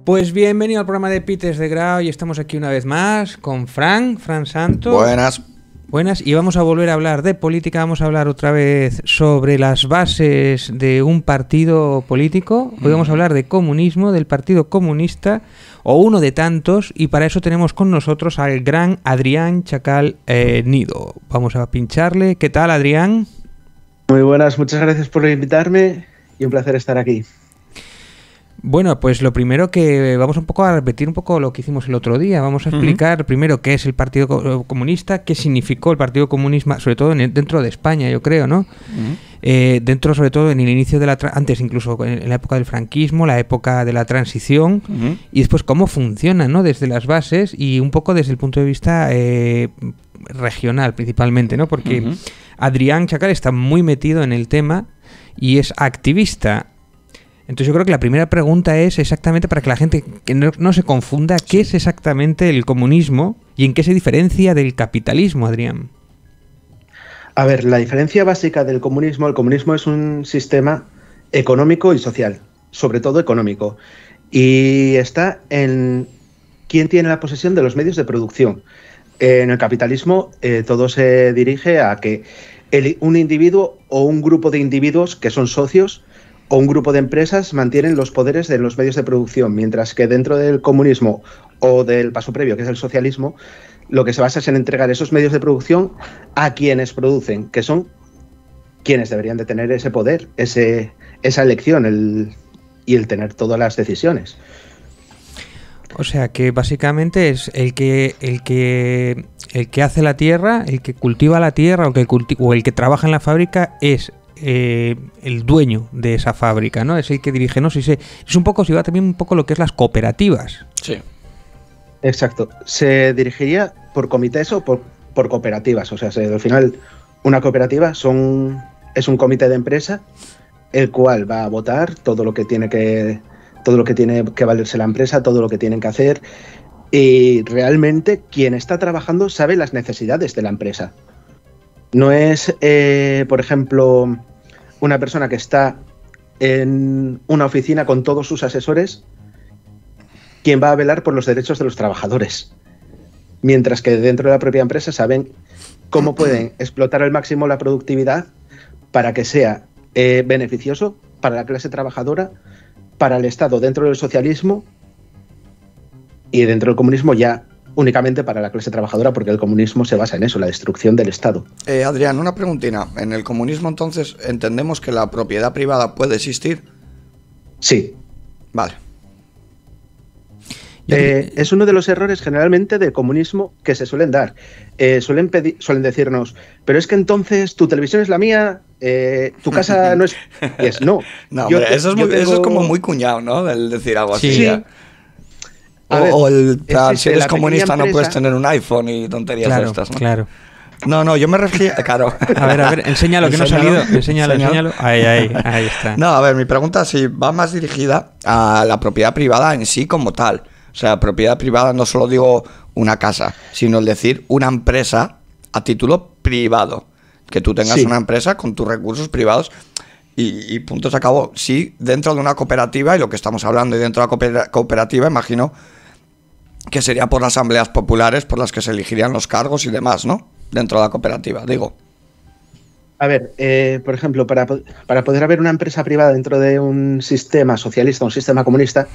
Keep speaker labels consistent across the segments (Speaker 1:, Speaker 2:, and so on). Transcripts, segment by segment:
Speaker 1: Pues bienvenido al programa de Pites de Grau y estamos aquí una vez más con Fran Santo.
Speaker 2: Buenas.
Speaker 1: Buenas, y vamos a volver a hablar de política, vamos a hablar otra vez sobre las bases de un partido político. Hoy vamos a hablar de comunismo, del Partido Comunista, o uno de tantos, y para eso tenemos con nosotros al gran Adrián Chacal Nido. Vamos a pincharle. ¿Qué tal, Adrián?
Speaker 3: Muy buenas, muchas gracias por invitarme y un placer estar aquí.
Speaker 1: Bueno, pues lo primero que vamos un poco a repetir un poco lo que hicimos el otro día. Vamos a explicar primero qué es el Partido Comunista, qué significó el Partido Comunista, sobre todo dentro de España, yo creo, ¿no? Dentro, sobre todo, en el inicio de la... antes incluso en la época del franquismo, la época de la transición, y después cómo funciona, ¿no? Desde las bases y un poco desde el punto de vista regional, principalmente, ¿no? Porque Adrián Chacal está muy metido en el tema y es activista. Entonces yo creo que la primera pregunta es exactamente para que la gente que no se confunda, ¿qué es exactamente el comunismo y en qué se diferencia del capitalismo, Adrián?
Speaker 3: A ver, la diferencia básica del comunismo, el comunismo es un sistema económico y social, sobre todo económico, y está en quién tiene la posesión de los medios de producción. En el capitalismo todo se dirige a que un individuo o un grupo de individuos que son socios o un grupo de empresas mantienen los poderes de los medios de producción, mientras que dentro del comunismo o del paso previo, que es el socialismo, lo que se basa es en entregar esos medios de producción a quienes producen, que son quienes deberían de tener ese poder, esa elección y el tener todas las decisiones.
Speaker 1: O sea que básicamente es el que hace la tierra, el que cultiva la tierra o el que trabaja en la fábrica es el dueño de esa fábrica, ¿no? Es el que dirige, ¿no? Es un poco, si va también un poco lo que es las cooperativas.
Speaker 2: Sí.
Speaker 3: Exacto. Se dirigiría por comités o por cooperativas. O sea, al final, una cooperativa es un comité de empresa el cual va a votar todo lo que tiene que valerse la empresa, todo lo que tienen que hacer, y realmente quien está trabajando sabe las necesidades de la empresa. No es, por ejemplo, una persona que está en una oficina con todos sus asesores quien va a velar por los derechos de los trabajadores. Mientras que dentro de la propia empresa saben cómo pueden explotar al máximo la productividad para que sea beneficioso para la clase trabajadora, para el Estado dentro del socialismo y dentro del comunismo ya únicamente para la clase trabajadora, porque el comunismo se basa en eso, la destrucción del Estado.
Speaker 2: Adrián, una preguntina. ¿En el comunismo entonces entendemos que la propiedad privada puede existir?
Speaker 3: Sí.
Speaker 2: Vale.
Speaker 3: Es uno de los errores generalmente del comunismo que se suelen dar. Suelen decirnos, pero es que entonces tu televisión es la mía, tu casa no es... No.
Speaker 2: No, hombre, eso es como muy cuñado, ¿no? El decir algo así.
Speaker 3: Sí.
Speaker 2: Si eres comunista no puedes tener un iPhone y tonterías de estas, ¿no?
Speaker 1: Claro.
Speaker 2: No, yo me refería... Claro.
Speaker 1: A ver, enséñalo, que no ha salido. Enséñalo. Ahí está.
Speaker 2: No, a ver, mi pregunta sí va más dirigida a la propiedad privada en sí como tal. O sea, propiedad privada no solo digo una casa, sino el decir una empresa a título privado. Que tú tengas una empresa con tus recursos privados y punto, se acabó. Sí, dentro de una cooperativa, y lo que estamos hablando, y dentro de la cooperativa, imagino que sería por las asambleas populares por las que se elegirían los cargos y demás, ¿no? Dentro de la cooperativa, digo.
Speaker 3: A ver, por ejemplo, para poder haber una empresa privada dentro de un sistema socialista, un sistema comunista,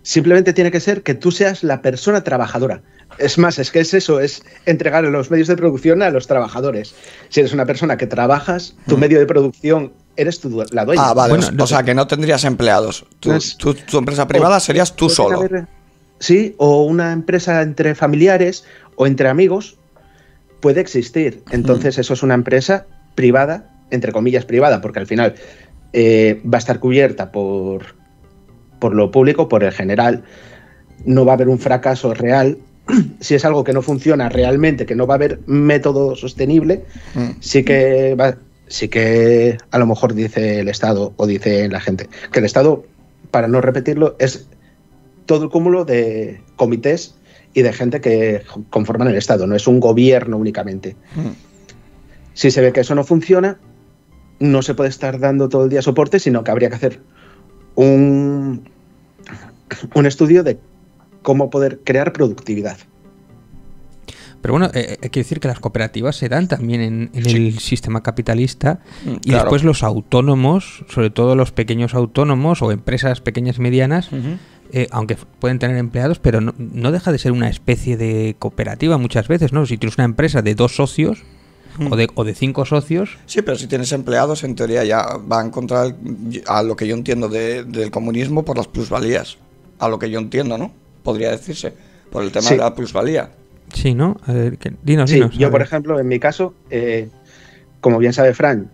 Speaker 3: simplemente tiene que ser que tú seas la persona trabajadora. Es más, es que es eso, es entregar los medios de producción a los trabajadores. Si eres una persona que trabajas, tu medio de producción eres tú la dueña.
Speaker 2: Ah, vale, bueno, o sea que no tendrías empleados. Tu empresa privada serías tú solo.
Speaker 3: Sí, o una empresa entre familiares o entre amigos puede existir. Entonces eso es una empresa privada, entre comillas privada, porque al final va a estar cubierta por lo público, por el general. No va a haber un fracaso real. Si es algo que no funciona realmente, que no va a haber método sostenible, sí que a lo mejor dice el Estado o dice la gente que el Estado, para no repetirlo, es todo el cúmulo de comités y de gente que conforman el Estado, no es un gobierno únicamente. Si se ve que eso no funciona, no se puede estar dando todo el día soporte, sino que habría que hacer un estudio de cómo poder crear productividad.
Speaker 1: Pero bueno, hay que decir que las cooperativas se dan también en el sistema capitalista y
Speaker 2: claro.
Speaker 1: después los autónomos, sobre todo los pequeños autónomos o empresas pequeñas y medianas, aunque pueden tener empleados, pero no deja de ser una especie de cooperativa muchas veces, ¿no? Si tienes una empresa de 2 socios o de 5 socios...
Speaker 2: Sí, pero si tienes empleados, en teoría ya va a encontrar, a lo que yo entiendo del comunismo, por las plusvalías. A lo que yo entiendo, ¿no? Podría decirse, por el tema de la plusvalía.
Speaker 1: Sí, ¿no? A ver, dinos.
Speaker 3: Yo, por ejemplo, en mi caso, como bien sabe Fran,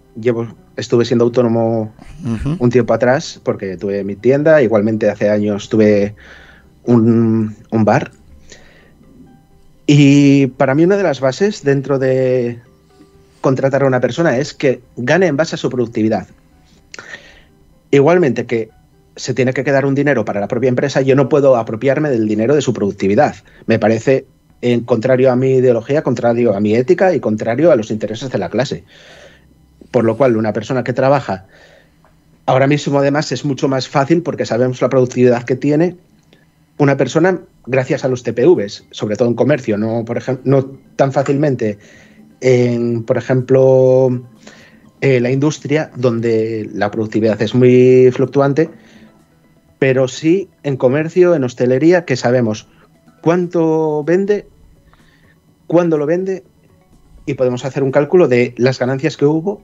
Speaker 3: estuve siendo autónomo un tiempo atrás porque tuve mi tienda. Igualmente hace años tuve un bar. Y para mí una de las bases dentro de contratar a una persona es que gane en base a su productividad. Igualmente que se tiene que quedar un dinero para la propia empresa, yo no puedo apropiarme del dinero de su productividad. Me parece contrario a mi ideología, contrario a mi ética y contrario a los intereses de la clase. Por lo cual, una persona que trabaja ahora mismo, además, es mucho más fácil porque sabemos la productividad que tiene una persona gracias a los TPVs, sobre todo en comercio, no, por ejemplo, no tan fácilmente en, por ejemplo, la industria, donde la productividad es muy fluctuante, pero sí en comercio, en hostelería, que sabemos cuánto vende, cuándo lo vende, y podemos hacer un cálculo de las ganancias que hubo,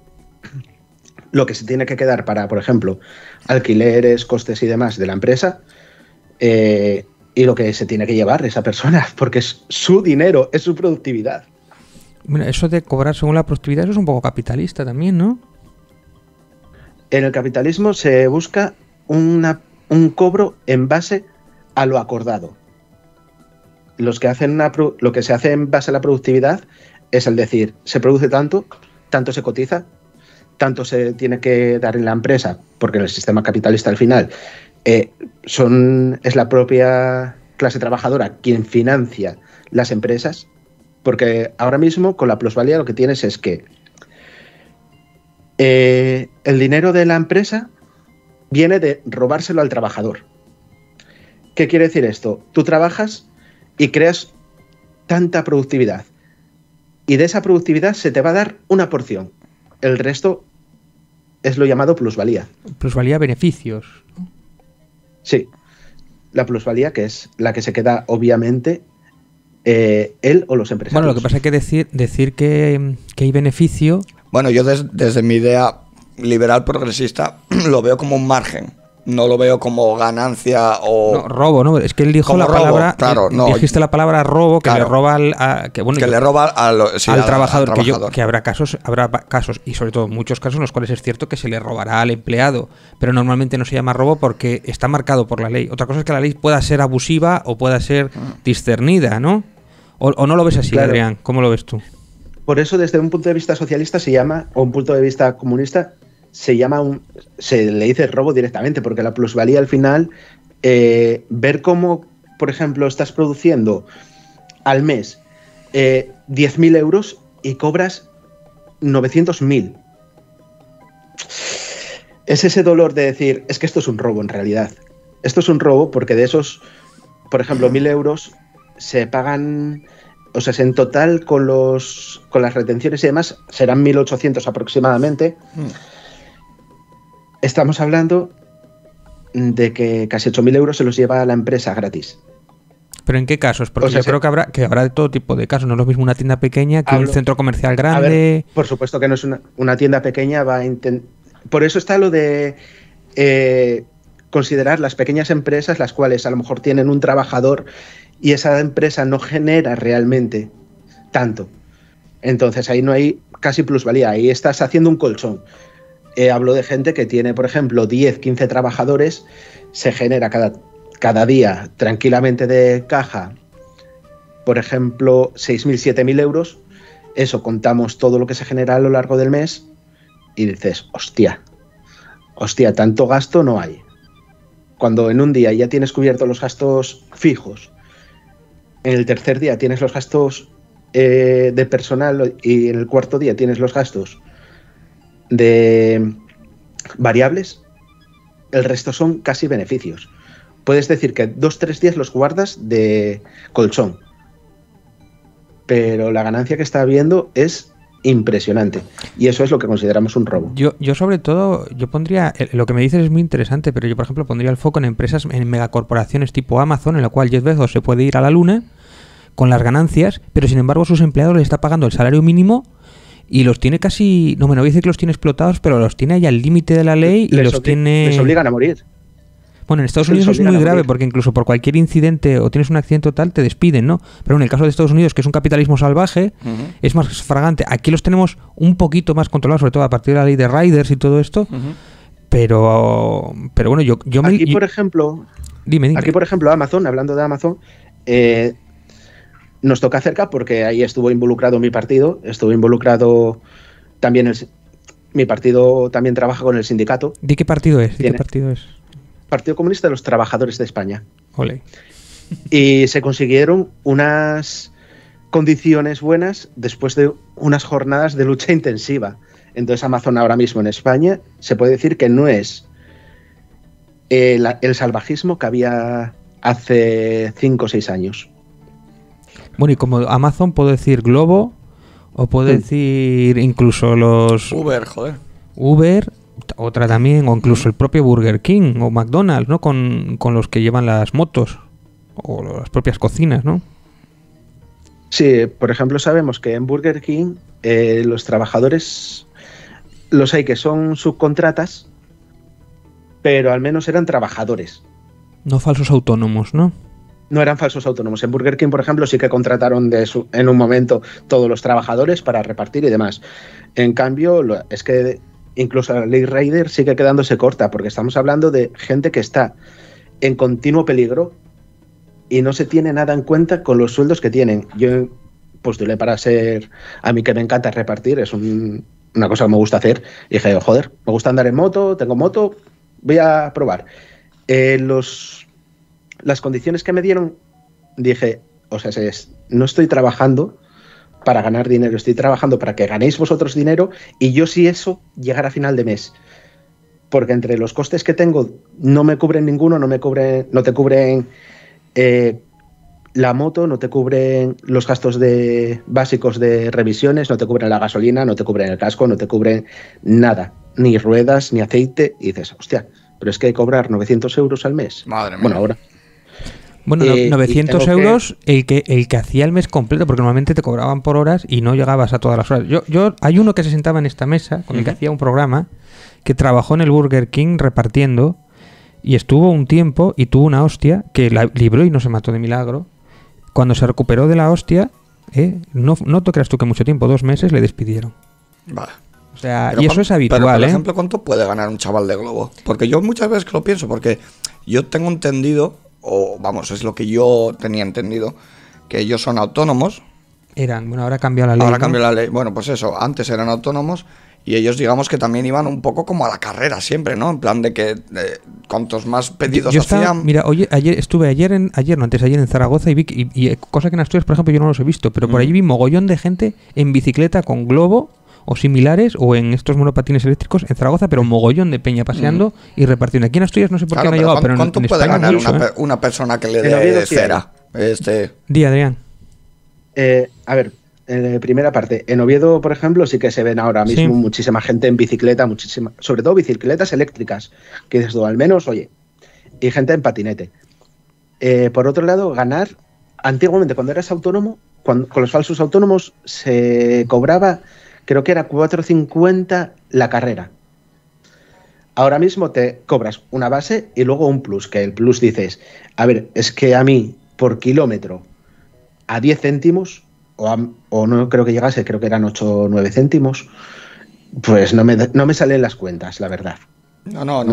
Speaker 3: lo que se tiene que quedar para, por ejemplo, alquileres, costes y demás de la empresa, y lo que se tiene que llevar esa persona, porque es su dinero, es su productividad.
Speaker 1: Mira, eso de cobrar según la productividad, eso es un poco capitalista también, ¿no?
Speaker 3: En el capitalismo se busca un cobro en base a lo acordado. Lo que se hace en base a la productividad es el decir, se produce tanto se cotiza, tanto se tiene que dar en la empresa, porque en el sistema capitalista al final es la propia clase trabajadora quien financia las empresas, porque ahora mismo con la plusvalía lo que tienes es que el dinero de la empresa viene de robárselo al trabajador. ¿Qué quiere decir esto? Tú trabajas y creas tanta productividad, y de esa productividad se te va a dar una porción. El resto es lo llamado plusvalía.
Speaker 1: Plusvalía beneficios.
Speaker 3: Sí, la plusvalía, que es la que se queda obviamente él o los empresarios.
Speaker 1: Bueno, lo que pasa es que decir que hay beneficio...
Speaker 2: Bueno, yo desde mi idea liberal progresista lo veo como un margen. No lo veo como ganancia o...
Speaker 1: No, robo, ¿no? Es que él dijo la
Speaker 2: robo,
Speaker 1: palabra...
Speaker 2: claro, no.
Speaker 1: Dijiste la palabra robo, que
Speaker 2: claro,
Speaker 1: le roba al trabajador. Que habrá casos, y sobre todo muchos casos en los cuales es cierto que se le robará al empleado, pero normalmente no se llama robo porque está marcado por la ley. Otra cosa es que la ley pueda ser abusiva o pueda ser discernida, ¿no? ¿O no lo ves así, claro. Adrián? ¿Cómo lo ves tú?
Speaker 3: Por eso, desde un punto de vista socialista se llama, o un punto de vista comunista, se le dice robo directamente, porque la plusvalía al final, ver cómo, por ejemplo, estás produciendo al mes 10.000 euros y cobras 900.000. Es ese dolor de decir, es que esto es un robo en realidad. Esto es un robo porque de esos, por ejemplo, 1.000 euros se pagan... O sea, en total con las retenciones y demás serán 1.800 aproximadamente. Estamos hablando de que casi 8.000 euros se los lleva a la empresa gratis.
Speaker 1: ¿Pero en qué casos? Porque yo creo que habrá de todo tipo de casos. No es lo mismo una tienda pequeña que un centro comercial grande.
Speaker 3: A ver, por supuesto que no es una tienda pequeña. Por eso está lo de considerar las pequeñas empresas, las cuales a lo mejor tienen un trabajador y esa empresa no genera realmente tanto. Entonces ahí no hay casi plusvalía, ahí estás haciendo un colchón. Hablo de gente que tiene, por ejemplo, 10, 15 trabajadores, se genera cada día tranquilamente de caja, por ejemplo, 6.000, 7.000 euros. Eso contamos todo lo que se genera a lo largo del mes y dices, hostia, tanto gasto no hay. Cuando en un día ya tienes cubiertos los gastos fijos, en el tercer día tienes los gastos de personal y en el cuarto día tienes los gastos de variables, el resto son casi beneficios. Puedes decir que 2-3 días los guardas de colchón, pero la ganancia que está habiendo es impresionante, y eso es lo que consideramos un robo.
Speaker 1: Yo sobre todo, yo pondría, lo que me dices es muy interesante, pero yo por ejemplo pondría el foco en empresas, en megacorporaciones tipo Amazon, en la cual Jeff Bezos se puede ir a la luna con las ganancias, pero sin embargo sus empleados les está pagando el salario mínimo y los tiene casi, no me voy a decir que los tiene explotados, pero los tiene ahí al límite de la ley y les
Speaker 3: obligan a morir.
Speaker 1: Bueno, en Estados Unidos es muy grave porque incluso por cualquier incidente o tienes un accidente o tal, te despiden, ¿no? Pero en el caso de Estados Unidos, que es un capitalismo salvaje, es más fragante. Aquí los tenemos un poquito más controlados, sobre todo a partir de la ley de riders y todo esto. Pero bueno, yo
Speaker 3: aquí, por ejemplo,
Speaker 1: dime.
Speaker 3: Aquí, por ejemplo, Amazon, hablando de Amazon, nos toca cerca porque ahí estuvo involucrado mi partido, estuvo involucrado también mi partido también trabaja con el sindicato.
Speaker 1: ¿De qué partido es? ¿De qué partido es?
Speaker 3: Partido Comunista de los Trabajadores de España.
Speaker 1: Ole.
Speaker 3: Y se consiguieron unas condiciones buenas después de unas jornadas de lucha intensiva. Entonces Amazon ahora mismo en España se puede decir que no es el salvajismo que había hace 5 o 6 años.
Speaker 1: Bueno, y como Amazon puedo decir Globo o puedo decir incluso los... Uber, otra también, o incluso el propio Burger King o McDonald's, ¿no? Con los que llevan las motos o las propias cocinas, ¿no?
Speaker 3: Sí, por ejemplo, sabemos que en Burger King los trabajadores los hay que son subcontratas, pero al menos eran trabajadores.
Speaker 1: No falsos autónomos, ¿no?
Speaker 3: No eran falsos autónomos. En Burger King, por ejemplo, sí que contrataron en un momento todos los trabajadores para repartir y demás. En cambio, es que incluso la ley Rider sigue quedándose corta, porque estamos hablando de gente que está en continuo peligro y no se tiene nada en cuenta con los sueldos que tienen. Yo postulé para ser, a mí que me encanta repartir, es una cosa que me gusta hacer, y dije, joder, me gusta andar en moto, tengo moto, voy a probar. Las condiciones que me dieron, dije, o sea, no estoy trabajando para ganar dinero, estoy trabajando para que ganéis vosotros dinero y yo sí eso llegar a final de mes. Porque entre los costes que tengo no me cubren ninguno, no te cubren la moto, no te cubren los gastos básicos de revisiones, no te cubren la gasolina, no te cubren el casco, no te cubren nada, ni ruedas, ni aceite, y dices, hostia, pero es que hay que cobrar 900 euros al mes.
Speaker 2: Madre mía.
Speaker 3: Bueno, ahora...
Speaker 1: Bueno, 900 euros el que hacía el mes completo, porque normalmente te cobraban por horas y no llegabas a todas las horas. Hay uno que se sentaba en esta mesa con el que hacía un programa que trabajó en el Burger King repartiendo y estuvo un tiempo y tuvo una hostia que la libró y no se mató de milagro. Cuando se recuperó de la hostia, no te creas tú que mucho tiempo, 2 meses le despidieron.
Speaker 2: Vale.
Speaker 1: O sea, y eso es habitual,
Speaker 2: pero, por ejemplo, ¿cuánto puede ganar un chaval de Globo? Porque yo muchas veces que lo pienso, porque yo tengo entendido, o vamos, es lo que yo tenía entendido, que ellos son autónomos.
Speaker 1: Bueno, ahora cambió la ley.
Speaker 2: Ahora cambió la ley. Bueno, pues eso, antes eran autónomos y ellos, digamos que también iban un poco como a la carrera siempre, ¿no? En plan de que cuantos más pedidos hacían...
Speaker 1: Mira, estuve ayer en Zaragoza y vi y cosa que en Asturias, por ejemplo, yo no los he visto, pero por allí vi mogollón de gente en bicicleta con Globo o similares, o en estos monopatines eléctricos en Zaragoza, pero mogollón de peña paseando y repartiendo. Aquí en Asturias no sé por qué no ha llegado, pero
Speaker 2: ¿cuánto
Speaker 1: en
Speaker 2: puede
Speaker 1: España
Speaker 2: ganar
Speaker 1: mucho,
Speaker 2: una persona que le dé cera?
Speaker 1: Di, Adrián.
Speaker 3: A ver, primera parte. En Oviedo, por ejemplo, sí que se ven ahora mismo muchísima gente en bicicleta, sobre todo bicicletas eléctricas, que dices tú, al menos, oye, y gente en patinete. Por otro lado, ganar, antiguamente cuando eras autónomo, con los falsos autónomos se cobraba... Creo que era 4,50 la carrera. Ahora mismo te cobras una base y luego un plus, que el plus dices, a ver, es que a mí por kilómetro a 10 céntimos, o no creo que llegase, creo que eran 8 o 9 céntimos, pues no me salen las cuentas, la verdad.
Speaker 2: No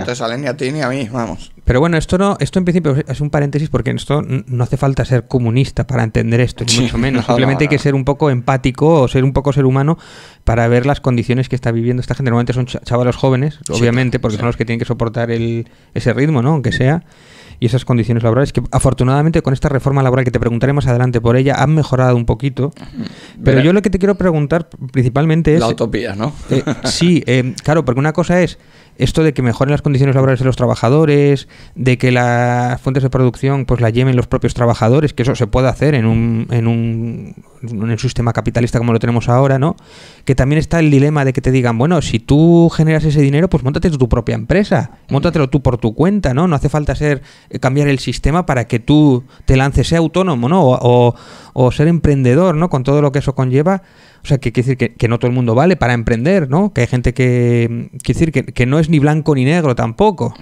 Speaker 2: te salen ni a ti ni a mí, vamos.
Speaker 1: Pero bueno, esto en principio es un paréntesis porque esto no hace falta ser comunista para entender esto, ni mucho menos. Simplemente hay que ser un poco empático o ser un poco ser humano para ver las condiciones que está viviendo esta gente. Normalmente son chavalos jóvenes, obviamente, porque son los que tienen que soportar ese ritmo, ¿no? Aunque sea. Y esas condiciones laborales que afortunadamente con esta reforma laboral, que te preguntaré más adelante por ella, han mejorado un poquito. Pero yo lo que te quiero preguntar principalmente es...
Speaker 2: La utopía, ¿no?
Speaker 1: Sí, claro, porque una cosa es esto de que mejoren las condiciones laborales de los trabajadores, de que las fuentes de producción pues las lleven los propios trabajadores, que eso se puede hacer en un sistema capitalista como lo tenemos ahora, ¿no? Que también está el dilema de que te digan, bueno, si tú generas ese dinero, pues móntate tu propia empresa, móntatelo tú por tu cuenta, ¿no? No hace falta cambiar el sistema para que tú te lances, sea autónomo, ¿no? O ser emprendedor, ¿no? Con todo lo que eso conlleva. O sea, que quiere decir que no todo el mundo vale para emprender, ¿no? Que hay gente que... Quiere decir que no es ni blanco ni negro tampoco.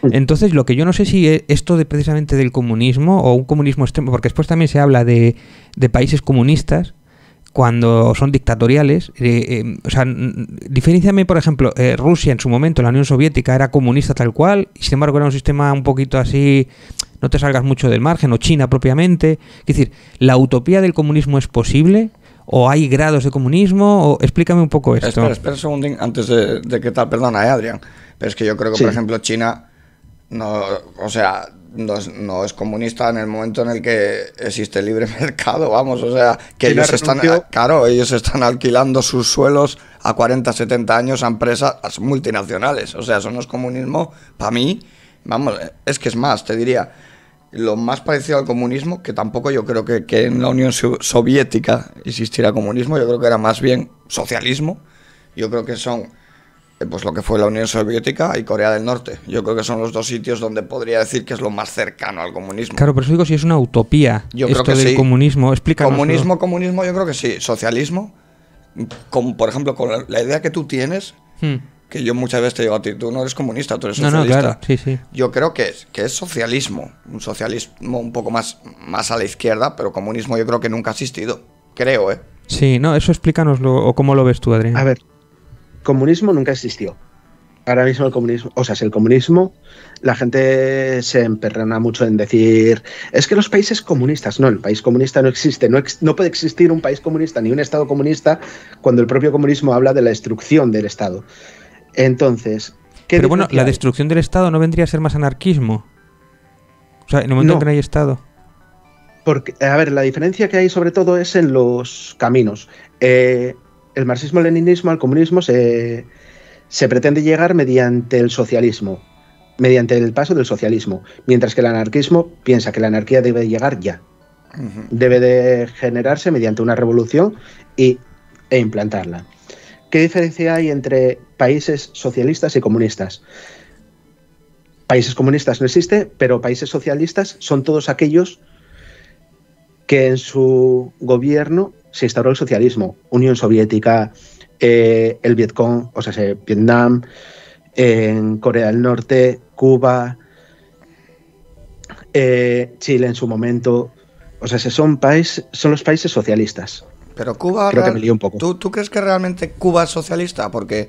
Speaker 1: Entonces, lo que yo no sé si esto precisamente del comunismo o un comunismo extremo, porque después también se habla de países comunistas cuando son dictatoriales. O sea, diferenciame, por ejemplo, Rusia en su momento, la Unión Soviética era comunista tal cual, y sin embargo era un sistema un poquito así, no te salgas mucho del margen, o China propiamente. Es decir, ¿la utopía del comunismo es posible? ¿O hay grados de comunismo? Explícame un poco esto.
Speaker 2: Espera un segundín antes de que tal, perdona, Adrián. Pero es que yo creo que, por ejemplo, China no es comunista en el momento en el que existe el libre mercado, vamos, o sea, que ellos están alquilando sus suelos a 40, 70 años a empresas multinacionales. O sea, eso no es comunismo. Para mí, vamos, es que es más, te diría... Lo más parecido al comunismo, que tampoco yo creo que en la Unión Soviética existiera comunismo, yo creo que era más bien socialismo. Yo creo que son pues lo que fue la Unión Soviética y Corea del Norte. Yo creo que son los dos sitios donde podría decir que es lo más cercano al comunismo.
Speaker 1: Claro, por eso digo si es una utopía.
Speaker 2: Yo
Speaker 1: esto
Speaker 2: creo que
Speaker 1: del
Speaker 2: sí.
Speaker 1: Comunismo. Explícanos.
Speaker 2: Comunismo, yo creo que sí. Socialismo, como por ejemplo con la idea que tú tienes... Que yo muchas veces te digo a ti, tú no eres comunista, tú eres socialista.
Speaker 1: No, claro, sí.
Speaker 2: Yo creo que es socialismo, un socialismo un poco más a la izquierda, pero comunismo yo creo que nunca ha existido, creo, ¿eh?
Speaker 1: Sí, no, eso explícanoslo, o cómo lo ves tú, Adrián.
Speaker 3: A ver, comunismo nunca existió. Ahora mismo el comunismo, la gente se emperrana mucho en decir, es que los países comunistas, no, el país comunista no existe, no puede existir un país comunista ni un Estado comunista cuando el propio comunismo habla de la destrucción del Estado. Entonces,
Speaker 1: pero bueno, la destrucción del Estado no vendría a ser más anarquismo. O sea, en el momento en que no hay Estado.
Speaker 3: Porque, a ver, la diferencia que hay sobre todo es en los caminos. El marxismo-leninismo al comunismo se pretende llegar mediante el socialismo, mediante el paso del socialismo, mientras que el anarquismo piensa que la anarquía debe llegar ya. Debe de generarse mediante una revolución e implantarla. ¿Qué diferencia hay entre países socialistas y comunistas? Países comunistas no existe, pero países socialistas son todos aquellos que en su gobierno se instauró el socialismo. Unión Soviética, el Vietcong, o sea, Vietnam, en Corea del Norte, Cuba, Chile en su momento. O sea, son los países socialistas.
Speaker 2: Pero Cuba,
Speaker 3: creo que me lío un poco.
Speaker 2: ¿Tú crees que realmente Cuba es socialista? Porque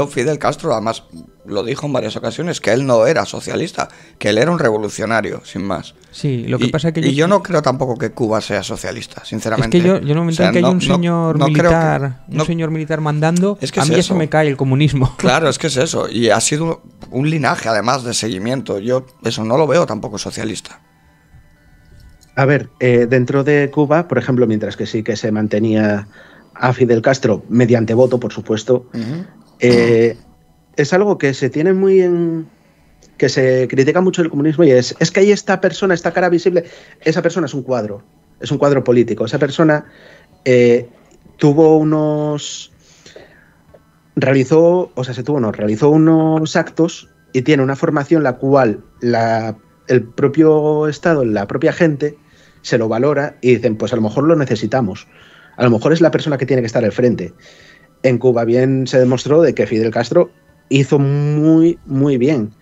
Speaker 2: Fidel Castro, además, lo dijo en varias ocasiones, que él no era socialista, que él era un revolucionario, sin más.
Speaker 1: Sí, lo que pasa es que
Speaker 2: yo no creo tampoco que Cuba sea socialista, sinceramente.
Speaker 1: Es que yo en el momento en que hay un señor militar mandando,
Speaker 2: es que
Speaker 1: a mí ya se me cae el comunismo.
Speaker 2: Claro, es que es eso. Y ha sido un linaje, además, de seguimiento. Yo eso no lo veo tampoco socialista.
Speaker 3: A ver, dentro de Cuba, por ejemplo, mientras que sí que se mantenía a Fidel Castro mediante voto, por supuesto, es algo que se tiene muy en... que se critica mucho el comunismo y es que hay esta persona, esta cara visible, esa persona es un cuadro político, esa persona realizó unos actos y tiene una formación la cual el propio Estado, la propia gente se lo valora y dicen, pues a lo mejor lo necesitamos, a lo mejor es la persona que tiene que estar al frente. En Cuba bien se demostró de que Fidel Castro hizo muy, muy bien.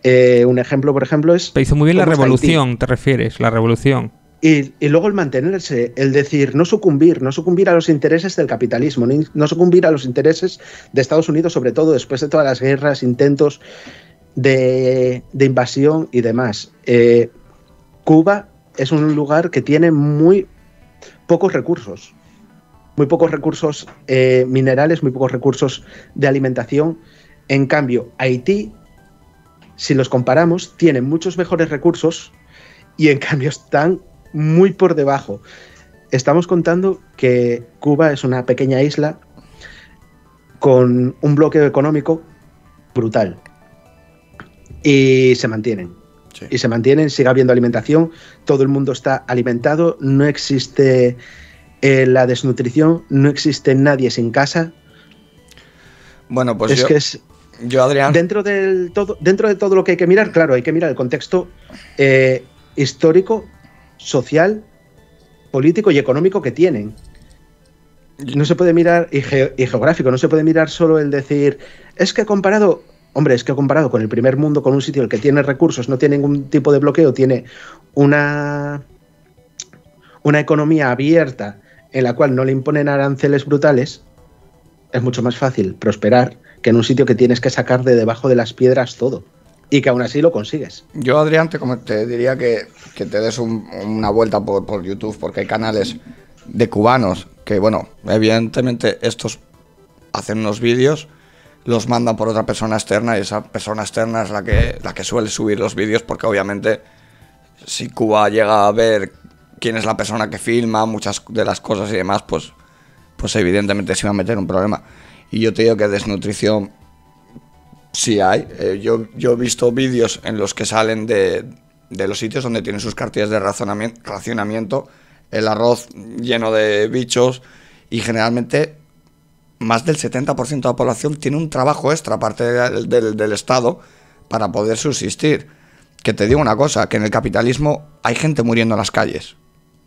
Speaker 3: Un ejemplo, por ejemplo, es...
Speaker 1: Pero hizo muy bien la revolución, ¿te refieres? La revolución.
Speaker 3: Y luego el mantenerse, el decir, no sucumbir a los intereses del capitalismo, no sucumbir a los intereses de Estados Unidos, sobre todo después de todas las guerras, intentos... de invasión y demás. Cuba es un lugar que tiene muy pocos recursos minerales, muy pocos recursos de alimentación. En cambio, Haití, si los comparamos, tiene muchos mejores recursos y en cambio están muy por debajo. Estamos contando que Cuba es una pequeña isla con un bloqueo económico brutal y se mantienen. Sí. Y se mantienen, sigue habiendo alimentación, todo el mundo está alimentado, no existe la desnutrición, no existe nadie sin casa.
Speaker 2: Bueno, pues yo, Adrián...
Speaker 3: Dentro de todo lo que hay que mirar, claro, hay que mirar el contexto histórico, social, político y económico que tienen. No se puede mirar, y geográfico, no se puede mirar solo el decir, es que comparado con el primer mundo, con un sitio el que tiene recursos, no tiene ningún tipo de bloqueo, tiene una economía abierta en la cual no le imponen aranceles brutales, es mucho más fácil prosperar que en un sitio que tienes que sacar de debajo de las piedras todo. Y que aún así lo consigues.
Speaker 2: Yo, Adrián, te diría que te des una vuelta por YouTube, porque hay canales de cubanos que, bueno, evidentemente estos hacen unos vídeos, los mandan por otra persona externa y esa persona externa es la que suele subir los vídeos, porque obviamente si Cuba llega a ver quién es la persona que filma muchas de las cosas y demás, pues evidentemente se va a meter un problema. Y yo te digo que desnutrición sí hay. Yo he visto vídeos en los que salen de los sitios donde tienen sus cartillas de racionamiento, el arroz lleno de bichos, y generalmente más del 70% de la población tiene un trabajo extra aparte del Estado para poder subsistir. Que te digo una cosa, que en el capitalismo hay gente muriendo en las calles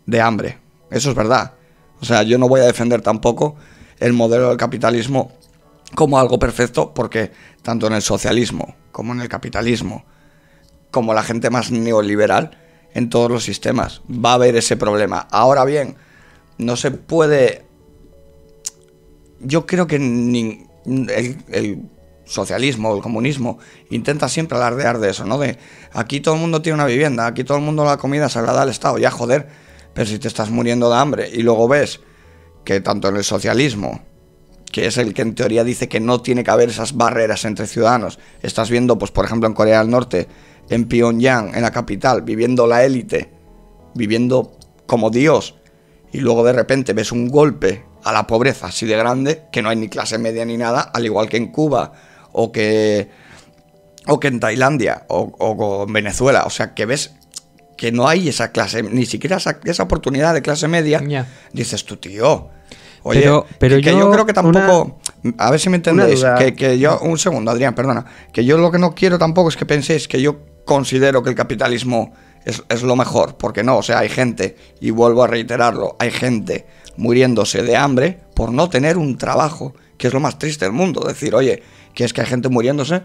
Speaker 2: de hambre, eso es verdad. O sea, yo no voy a defender tampoco el modelo del capitalismo como algo perfecto, porque tanto en el socialismo como en el capitalismo, como la gente más neoliberal, en todos los sistemas va a haber ese problema. Ahora bien, no se puede... Yo creo que el socialismo, el comunismo, intenta siempre alardear de eso, ¿no? De aquí todo el mundo tiene una vivienda, aquí todo el mundo la comida se la da al Estado, ya joder, pero si te estás muriendo de hambre y luego ves que tanto en el socialismo, que es el que en teoría dice que no tiene que haber esas barreras entre ciudadanos, estás viendo, pues por ejemplo en Corea del Norte, en Pyongyang, en la capital, viviendo la élite, viviendo como Dios, y luego de repente ves un golpe a la pobreza así de grande, que no hay ni clase media ni nada, al igual que en Cuba, o que en Tailandia, o en Venezuela. O sea, que ves que no hay esa clase, ni siquiera esa oportunidad de clase media. Yeah. Dices tú, tío, oye, pero yo creo que tampoco... A ver si me entendéis, que yo... Un segundo, Adrián, perdona. Que yo lo que no quiero tampoco es que penséis que yo considero que el capitalismo es lo mejor, porque no, o sea, hay gente, y vuelvo a reiterarlo, hay gente muriéndose de hambre por no tener un trabajo, que es lo más triste del mundo. Decir, oye, que es que hay gente muriéndose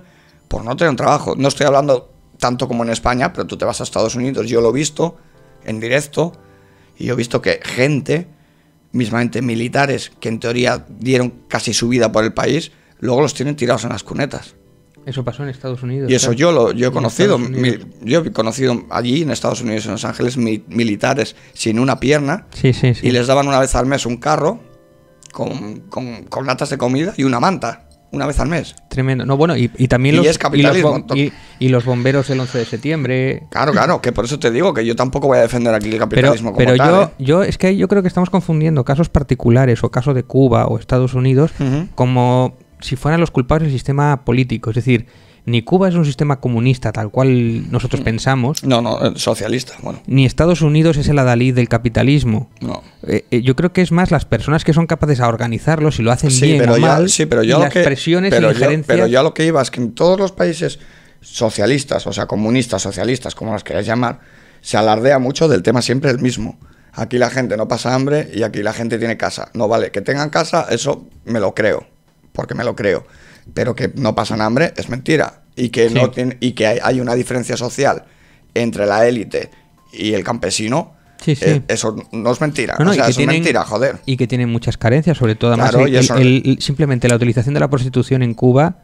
Speaker 2: por no tener un trabajo. No estoy hablando tanto como en España, pero tú te vas a Estados Unidos, yo lo he visto en directo, y yo he visto que gente, mismamente militares, que en teoría dieron casi su vida por el país, luego los tienen tirados en las cunetas.
Speaker 1: Eso pasó en Estados Unidos.
Speaker 2: Y eso yo he conocido. Yo he conocido allí en Estados Unidos, en Los Ángeles, militares sin una pierna.
Speaker 1: Sí.
Speaker 2: Y les daban una vez al mes un carro con latas de comida y una manta. Una vez al mes.
Speaker 1: Tremendo. No, bueno, y también
Speaker 2: es capitalismo.
Speaker 1: Y los bomberos el 11 de septiembre.
Speaker 2: Claro, que por eso te digo que yo tampoco voy a defender aquí el capitalismo
Speaker 1: pero
Speaker 2: como tal.
Speaker 1: Yo es que yo creo que estamos confundiendo casos particulares o casos de Cuba o Estados Unidos como si fueran los culpables del sistema político. Es decir, ni Cuba es un sistema comunista tal cual nosotros pensamos.
Speaker 2: No, socialista. Bueno.
Speaker 1: Ni Estados Unidos es el adalid del capitalismo.
Speaker 2: No.
Speaker 1: Yo creo que es más las personas que son capaces de organizarlo, si lo hacen bien o mal,
Speaker 2: pero yo
Speaker 1: y las presiones y injerencias.
Speaker 2: Pero yo a lo que iba es que en todos los países socialistas, o sea, comunistas, socialistas, como las queráis llamar, se alardea mucho del tema siempre el mismo. Aquí la gente no pasa hambre y aquí la gente tiene casa. No vale, que tengan casa, eso me lo creo, porque me lo creo. Pero que no pasan hambre es mentira. Y que, no y que hay una diferencia social entre la élite y el campesino. Sí. Eso no es mentira. O sea, eso es mentira, joder.
Speaker 1: Y que tienen muchas carencias, sobre todo además
Speaker 2: claro,
Speaker 1: simplemente la utilización de la prostitución en Cuba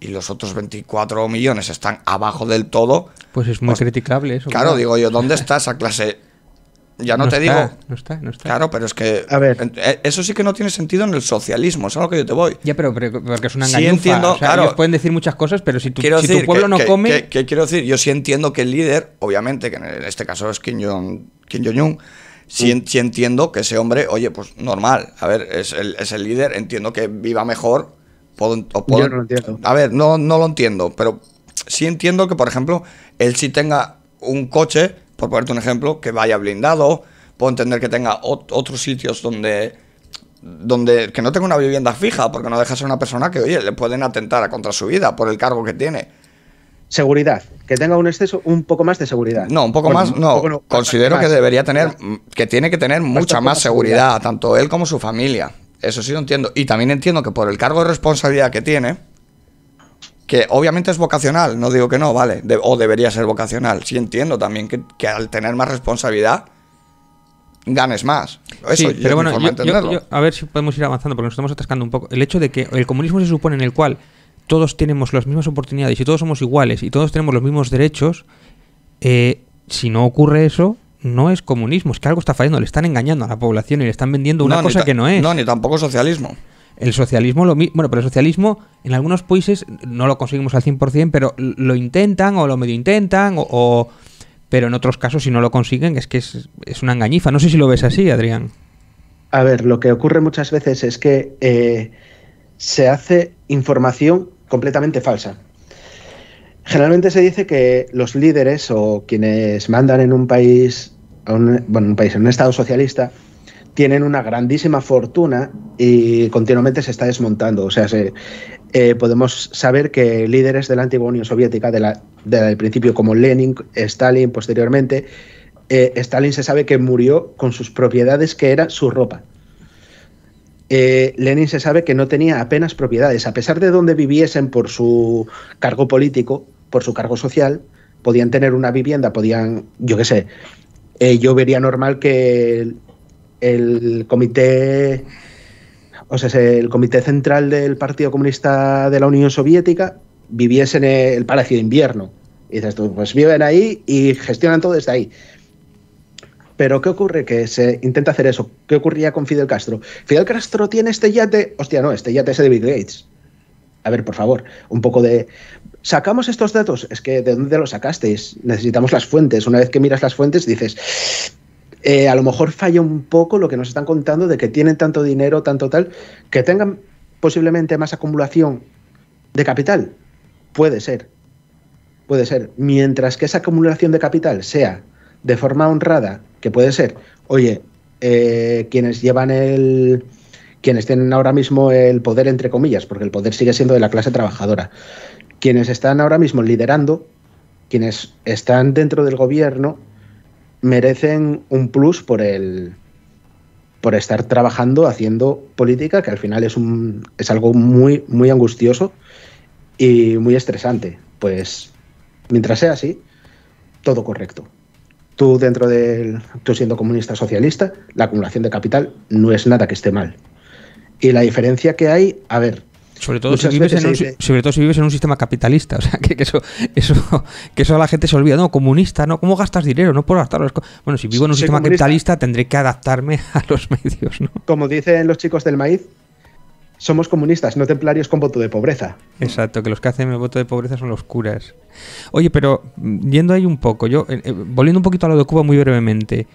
Speaker 2: y los otros 24 millones están abajo del todo.
Speaker 1: Pues es muy criticable eso.
Speaker 2: Claro, digo yo, ¿dónde está esa clase? Ya no te digo.
Speaker 1: No está.
Speaker 2: Claro, pero es que.
Speaker 3: A ver.
Speaker 2: Eso sí que no tiene sentido en el socialismo, es a lo que yo te voy.
Speaker 1: Ya, pero porque es una
Speaker 2: Sí
Speaker 1: engañufa.
Speaker 2: entiendo,
Speaker 1: o sea,
Speaker 2: claro.
Speaker 1: ellos pueden decir muchas cosas, pero si tu pueblo no
Speaker 2: ¿Qué
Speaker 1: come.
Speaker 2: quiero decir? Yo sí entiendo que el líder, obviamente, que en este caso es Kim Jong-un, sí entiendo que ese hombre, oye, pues normal. A ver, es el líder, entiendo que viva mejor.
Speaker 3: Yo no lo entiendo.
Speaker 2: A ver, no lo entiendo, pero sí entiendo que, por ejemplo, él sí tenga un coche, por ponerte un ejemplo, que vaya blindado. Puedo entender que tenga otros sitios donde que no tenga una vivienda fija, porque no deja de ser una persona que, oye, le pueden atentar contra su vida por el cargo que tiene.
Speaker 3: Seguridad, que tenga un poco más de seguridad.
Speaker 2: No, un poco más, no. Considero que debería tener, que tiene que tener mucha más seguridad, tanto él como su familia. Eso sí lo entiendo. Y también entiendo que por el cargo de responsabilidad que tiene, que obviamente es vocacional, no digo que no, vale, o debería ser vocacional. Sí entiendo también que al tener más responsabilidad ganes más. Eso,
Speaker 1: sí, pero bueno, a ver si podemos ir avanzando porque nos estamos atascando un poco. El hecho de que el comunismo se supone en el cual todos tenemos las mismas oportunidades y todos somos iguales y todos tenemos los mismos derechos, si no ocurre eso, no es comunismo, es que algo está fallando, le están engañando a la población y le están vendiendo una cosa que no es.
Speaker 2: No, ni tampoco socialismo.
Speaker 1: El socialismo, bueno, pero el socialismo en algunos países no lo conseguimos al 100%, pero lo intentan o lo medio intentan pero en otros casos si no lo consiguen es una engañifa. No sé si lo ves así, Adrián.
Speaker 3: A ver, lo que ocurre muchas veces es que se hace información completamente falsa. Generalmente se dice que los líderes o quienes mandan en un país, en un estado socialista, tienen una grandísima fortuna y continuamente se está desmontando. O sea, podemos saber que líderes de la antigua Unión Soviética, del principio como Lenin, Stalin posteriormente, Stalin se sabe que murió con sus propiedades, que era su ropa. Lenin se sabe que no tenía apenas propiedades. A pesar de donde viviesen por su cargo político, por su cargo social, podían tener una vivienda, yo qué sé, yo vería normal que el comité central del Partido Comunista de la Unión Soviética viviese en el Palacio de Invierno. Y dices tú, pues viven ahí y gestionan todo desde ahí. Pero ¿qué ocurre? Que se intenta hacer eso. ¿Qué ocurría con Fidel Castro? Fidel Castro tiene este yate. Hostia, no, este yate es de Bill Gates. A ver, por favor, un poco de... ¿Sacamos estos datos? Es que ¿de dónde los sacasteis? Necesitamos las fuentes. Una vez que miras las fuentes dices... a lo mejor falla un poco lo que nos están contando de que tienen tanto dinero, tanto tal, que tengan posiblemente más acumulación de capital. Puede ser. Mientras que esa acumulación de capital sea de forma honrada, que puede ser, oye, quienes tienen ahora mismo el poder, entre comillas, porque el poder sigue siendo de la clase trabajadora, quienes están ahora mismo liderando, quienes están dentro del gobierno, merecen un plus por estar trabajando, haciendo política, que al final es algo muy, muy angustioso y muy estresante. Pues mientras sea así, todo correcto. Tú siendo comunista socialista, la acumulación de capital no es nada que esté mal. Y la diferencia que hay, a ver,
Speaker 1: sobre todo si vives en un sistema capitalista, o sea, que eso a la gente se olvida. No, comunista, no, ¿cómo gastas dinero? No puedo gastarlo. Bueno, si vivo en un sistema capitalista tendré que adaptarme a los medios, ¿no?
Speaker 3: Como dicen los chicos del maíz, somos comunistas, no templarios con voto de pobreza.
Speaker 1: Exacto, que los que hacen el voto de pobreza son los curas. Oye, pero yendo ahí un poco, volviendo un poquito a lo de Cuba muy brevemente,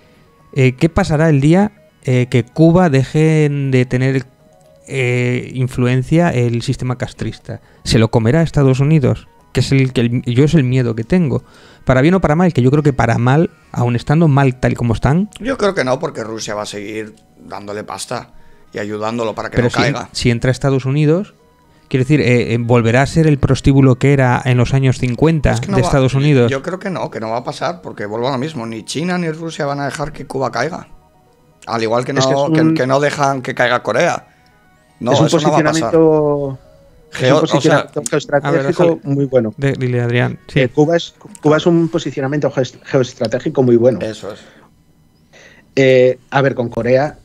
Speaker 1: ¿qué pasará el día que Cuba deje de tener influencia el sistema castrista? ¿Se lo comerá Estados Unidos? Que es el miedo que tengo. Para bien o para mal, que yo creo que para mal, aun estando mal tal y como están.
Speaker 2: Yo creo que no, porque Rusia va a seguir dándole pasta y ayudándolo para que no caiga.
Speaker 1: Si entra Estados Unidos, quiero decir, volverá a ser el prostíbulo que era en los años 50 de Estados Unidos.
Speaker 2: Yo creo que no va a pasar, porque vuelvo a lo mismo, ni China ni Rusia van a dejar que Cuba caiga. Al igual que no dejan que caiga Corea. No,
Speaker 3: es un
Speaker 2: eso
Speaker 3: posicionamiento,
Speaker 2: no va a pasar.
Speaker 3: Geoestratégico muy bueno.
Speaker 1: Dile, Adrián. Sí.
Speaker 3: Cuba es un posicionamiento geoestratégico muy bueno.
Speaker 2: Eso es.
Speaker 3: A ver, con Corea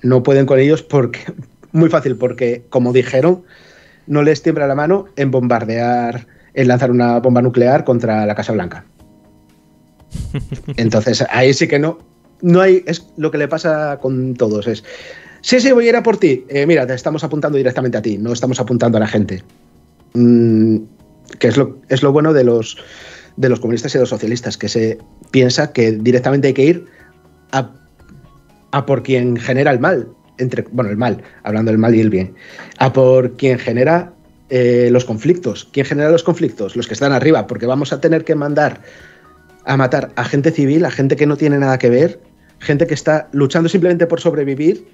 Speaker 3: no pueden con ellos porque muy fácil, porque como dijeron, no les tiembla la mano en bombardear, en lanzar una bomba nuclear contra la Casa Blanca. Entonces, ahí sí que no hay, es lo que le pasa con todos, es, sí, voy a ir a por ti, mira, te estamos apuntando directamente a ti, no estamos apuntando a la gente. Que es lo bueno de los comunistas y de los socialistas, que se piensa que directamente hay que ir a por quien genera el mal, el mal, hablando del mal y el bien, a por quien genera los conflictos. ¿Quién genera los conflictos? Los que están arriba, porque vamos a tener que mandar a matar a gente civil, a gente que no tiene nada que ver, gente que está luchando simplemente por sobrevivir,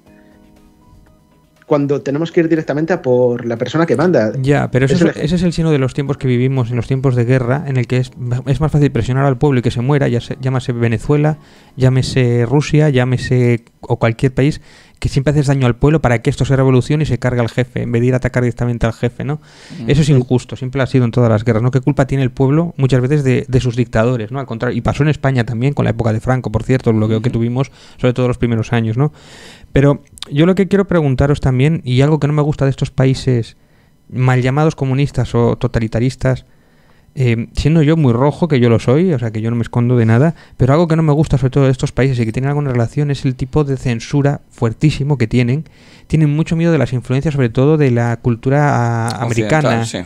Speaker 3: cuando tenemos que ir directamente a por la persona que manda.
Speaker 1: Ya, pero ese es el signo de los tiempos que vivimos, en los tiempos de guerra, en el que es más fácil presionar al pueblo y que se muera, llámese Venezuela, llámese Rusia, llámese o cualquier país, que siempre haces daño al pueblo para que esto se revolucione y se cargue al jefe, en vez de ir a atacar directamente al jefe, ¿no? Eso es injusto, siempre ha sido en todas las guerras, ¿no? ¿Qué culpa tiene el pueblo muchas veces de sus dictadores, ¿no? Al contrario, y pasó en España también, con la época de Franco, por cierto, el bloqueo que tuvimos, sobre todo los primeros años, ¿no? Pero yo lo que quiero preguntaros también, y algo que no me gusta de estos países mal llamados comunistas o totalitaristas, siendo yo muy rojo, que yo lo soy, o sea que yo no me escondo de nada, pero algo que no me gusta sobre todo de estos países y que tienen alguna relación es el tipo de censura fuertísimo que tienen mucho miedo de las influencias, sobre todo de la cultura americana, sí.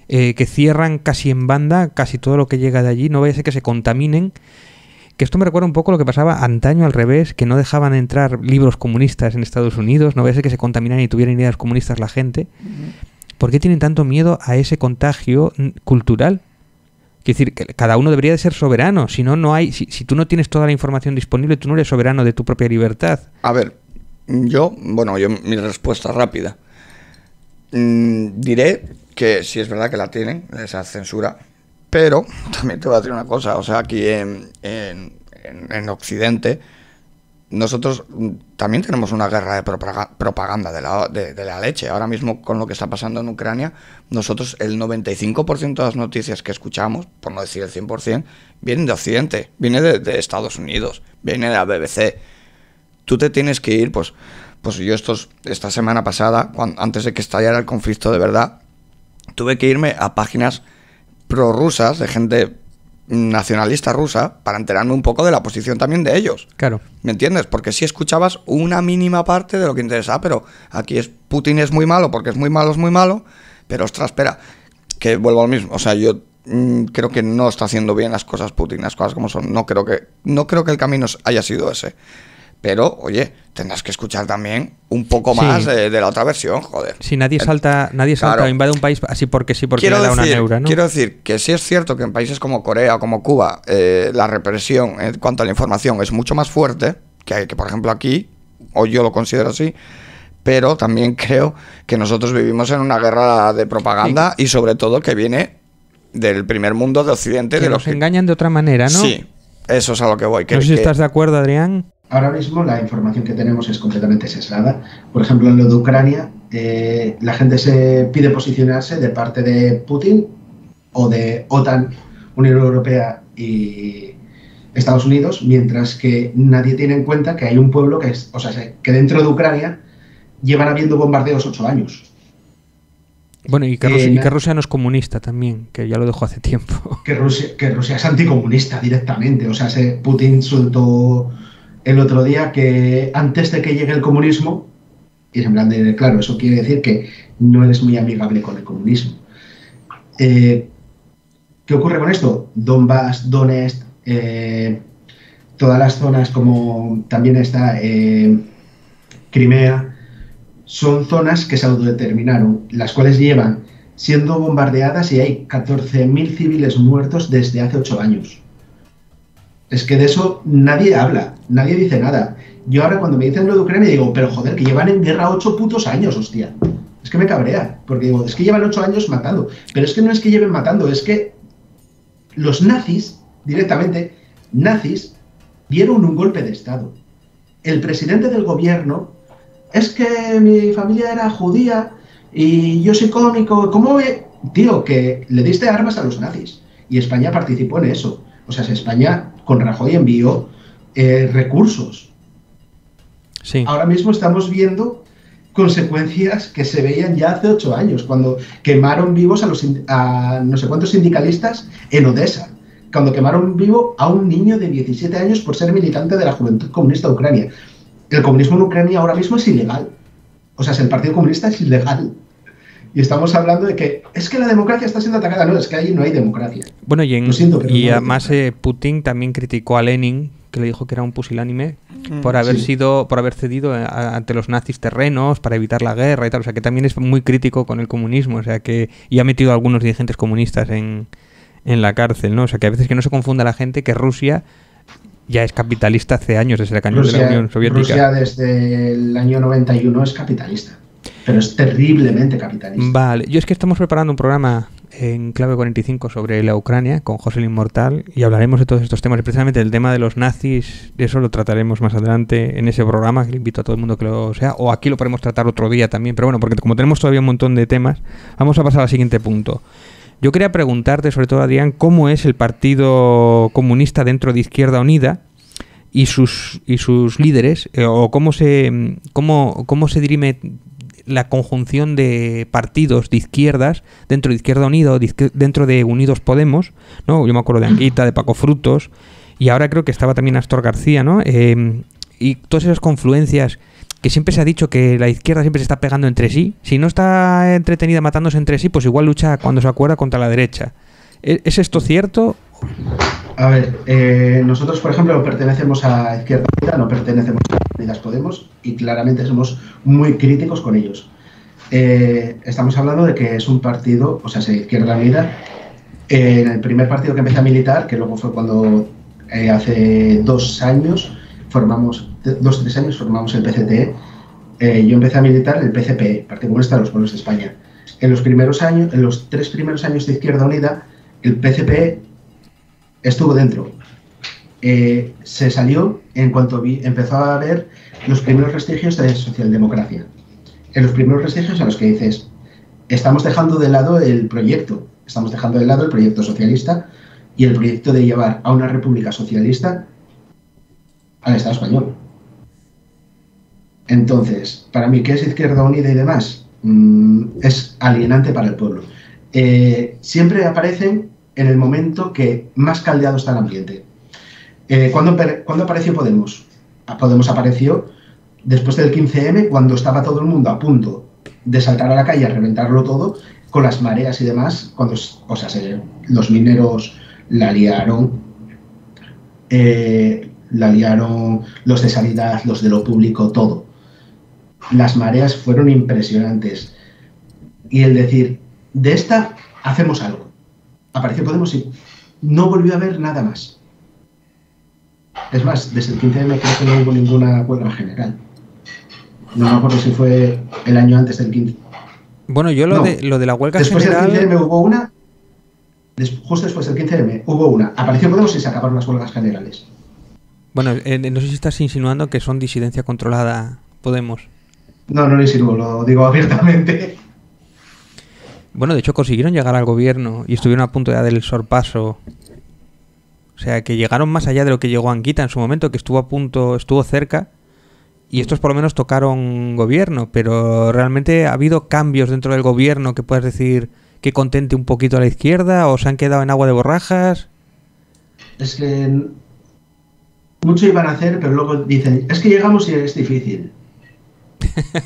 Speaker 1: Que cierran casi en banda casi todo lo que llega de allí, no vaya a ser que se contaminen. Que esto me recuerda un poco lo que pasaba antaño al revés, que no dejaban entrar libros comunistas en Estados Unidos, no vaya a ser que se contaminaran y tuvieran ideas comunistas la gente. ¿Por qué tienen tanto miedo a ese contagio cultural? Quiero decir, que cada uno debería de ser soberano, si si tú no tienes toda la información disponible, tú no eres soberano de tu propia libertad.
Speaker 2: A ver, yo mi respuesta rápida. Diré que sí es verdad que la tienen, esa censura, pero también te voy a decir una cosa, o sea, aquí en Occidente nosotros también tenemos una guerra de propaganda de la leche. Ahora mismo con lo que está pasando en Ucrania, nosotros el 95% de las noticias que escuchamos, por no decir el 100%, vienen de Occidente, viene de Estados Unidos, viene de la BBC. Tú te tienes que ir, pues yo esta semana pasada, antes de que estallara el conflicto de verdad, tuve que irme a páginas prorrusas de gente nacionalista rusa para enterarme un poco de la posición también de ellos.
Speaker 1: Claro.
Speaker 2: ¿Me entiendes? Porque si escuchabas una mínima parte de lo que interesa, pero aquí Putin es muy malo porque es muy malo, pero ostras, espera, que vuelvo al mismo. O sea, yo creo que no está haciendo bien las cosas Putin, las cosas como son. No creo que el camino haya sido ese. Pero, oye, tendrás que escuchar también un poco más de la otra versión, joder.
Speaker 1: Si nadie salta claro, o invade un país así porque le da una neura, ¿no?
Speaker 2: Quiero decir que sí es cierto que en países como Corea o como Cuba la represión en cuanto a la información es mucho más fuerte que por ejemplo aquí, o yo lo considero así, pero también creo que nosotros vivimos en una guerra de propaganda y sobre todo que viene del primer mundo de Occidente.
Speaker 1: Que nos engañan de otra manera, ¿no?
Speaker 2: Sí, eso es a lo que voy.
Speaker 1: No sé si estás de acuerdo, Adrián.
Speaker 3: Ahora mismo la información que tenemos es completamente sesgada. Por ejemplo, en lo de Ucrania, la gente se pide posicionarse de parte de Putin o de OTAN, Unión Europea y Estados Unidos, mientras que nadie tiene en cuenta que hay un pueblo que dentro de Ucrania llevan habiendo bombardeos 8 años.
Speaker 1: Bueno, y que Rusia no es comunista también, que ya lo dejó hace tiempo.
Speaker 3: Que Rusia es anticomunista directamente. O sea, Putin soltó el otro día que antes de que llegue el comunismo, y en plan de, claro, eso quiere decir que no eres muy amigable con el comunismo. ¿Qué ocurre con esto? Donbass, Donetsk, todas las zonas como también está Crimea, son zonas que se autodeterminaron, las cuales llevan siendo bombardeadas y hay 14.000 civiles muertos desde hace 8 años. Es que de eso nadie habla, nadie dice nada. Yo ahora cuando me dicen lo de Ucrania digo, pero joder, que llevan en guerra 8 putos años, hostia. Es que me cabrea, porque digo, es que llevan 8 años matando. Pero es que no es que lleven matando, es que los nazis, directamente, dieron un golpe de estado. El presidente del gobierno, es que mi familia era judía y yo soy cómico. ¿Cómo ve? Tío, que le diste armas a los nazis. Y España participó en eso. O sea, España con Rajoy envió recursos.
Speaker 1: Sí.
Speaker 3: Ahora mismo estamos viendo consecuencias que se veían ya hace 8 años, cuando quemaron vivos a no sé cuántos sindicalistas en Odessa, cuando quemaron vivo a un niño de 17 años por ser militante de la Juventud Comunista de Ucrania. El comunismo en Ucrania ahora mismo es ilegal. O sea, el Partido Comunista es ilegal. Y estamos hablando de que es que la democracia está siendo atacada. No, es que ahí no hay democracia.
Speaker 1: Bueno,
Speaker 3: Lo siento, pero
Speaker 1: y
Speaker 3: no hay
Speaker 1: además Putin también criticó a Lenin, que le dijo que era un pusilánime, por haber cedido ante los nazis terrenos para evitar la guerra y tal. O sea, que también es muy crítico con el comunismo. O sea, que y ha metido a algunos dirigentes comunistas en la cárcel, ¿no? O sea, que a veces que no se confunda la gente que Rusia ya es capitalista hace años, desde la caída de la Unión Soviética.
Speaker 3: Rusia desde el año 91 es capitalista, pero es terriblemente capitalista.
Speaker 1: Vale, yo es que estamos preparando un programa en Clave 45 sobre la Ucrania con José el Inmortal y hablaremos de todos estos temas, especialmente el tema de los nazis. Eso lo trataremos más adelante en ese programa, que le invito a todo el mundo que lo sea, o aquí lo podemos tratar otro día también, pero bueno, porque como tenemos todavía un montón de temas, vamos a pasar al siguiente punto. Yo quería preguntarte, sobre todo, Adrián, cómo es el Partido Comunista dentro de Izquierda Unida y sus líderes, o cómo se dirime la conjunción de partidos de izquierdas dentro de Izquierda Unida o dentro de Unidos Podemos, ¿no? Yo me acuerdo de Anguita, de Paco Frutos, y ahora creo que estaba también Astor García, ¿no? Y todas esas confluencias que siempre se ha dicho que la izquierda siempre se está pegando entre sí. Si no está entretenida matándose entre sí, pues igual lucha cuando se acuerda contra la derecha. ¿Es esto cierto?
Speaker 3: A ver, nosotros, por ejemplo, pertenecemos a Izquierda Unida, no pertenecemos a Unidas Podemos y claramente somos muy críticos con ellos. Estamos hablando de que es un partido, o sea, Izquierda Unida, en el primer partido que empecé a militar, que luego fue cuando hace 2 años formamos 2 o 3 años formamos el PCTE. Yo empecé a militar el PCPE, Partido Comunista de los Pueblos de España. En los 3 primeros años de Izquierda Unida, el PCPE estuvo dentro. Se salió en cuanto empezó a haber los primeros vestigios de socialdemocracia. En los primeros vestigios a los que dices, estamos dejando de lado el proyecto socialista y el proyecto de llevar a una república socialista al Estado español. Entonces, para mí, ¿qué es Izquierda Unida y demás? Es alienante para el pueblo. Siempre aparecen en el momento que más caldeado está el ambiente. ¿Cuándo apareció Podemos? Podemos apareció después del 15M, cuando estaba todo el mundo a punto de saltar a la calle a reventarlo todo, con las mareas y demás, los mineros la liaron, los de sanidad, los de lo público, todo. Las mareas fueron impresionantes. Y el decir, de esta hacemos algo. Apareció Podemos y no volvió a haber nada más. Es más, desde el 15M creo que no hubo ninguna huelga general. No me acuerdo si fue el año antes del 15.
Speaker 1: Bueno, yo lo de la huelga
Speaker 3: después
Speaker 1: general...
Speaker 3: Después del 15M hubo una. Justo después del 15M hubo una. Apareció Podemos y se acabaron las huelgas generales.
Speaker 1: Bueno, no sé si estás insinuando que son disidencia controlada Podemos.
Speaker 3: No lo insinúo, lo digo abiertamente.
Speaker 1: Bueno, de hecho consiguieron llegar al gobierno y estuvieron a punto ya del sorpaso. O sea, que llegaron más allá de lo que llegó Anguita en su momento, que estuvo cerca. Y estos por lo menos tocaron gobierno, pero realmente ha habido cambios dentro del gobierno que puedas decir que contente un poquito a la izquierda, o se han quedado en agua de borrajas.
Speaker 3: Es que mucho iban a hacer, pero luego dicen, es que llegamos y es difícil.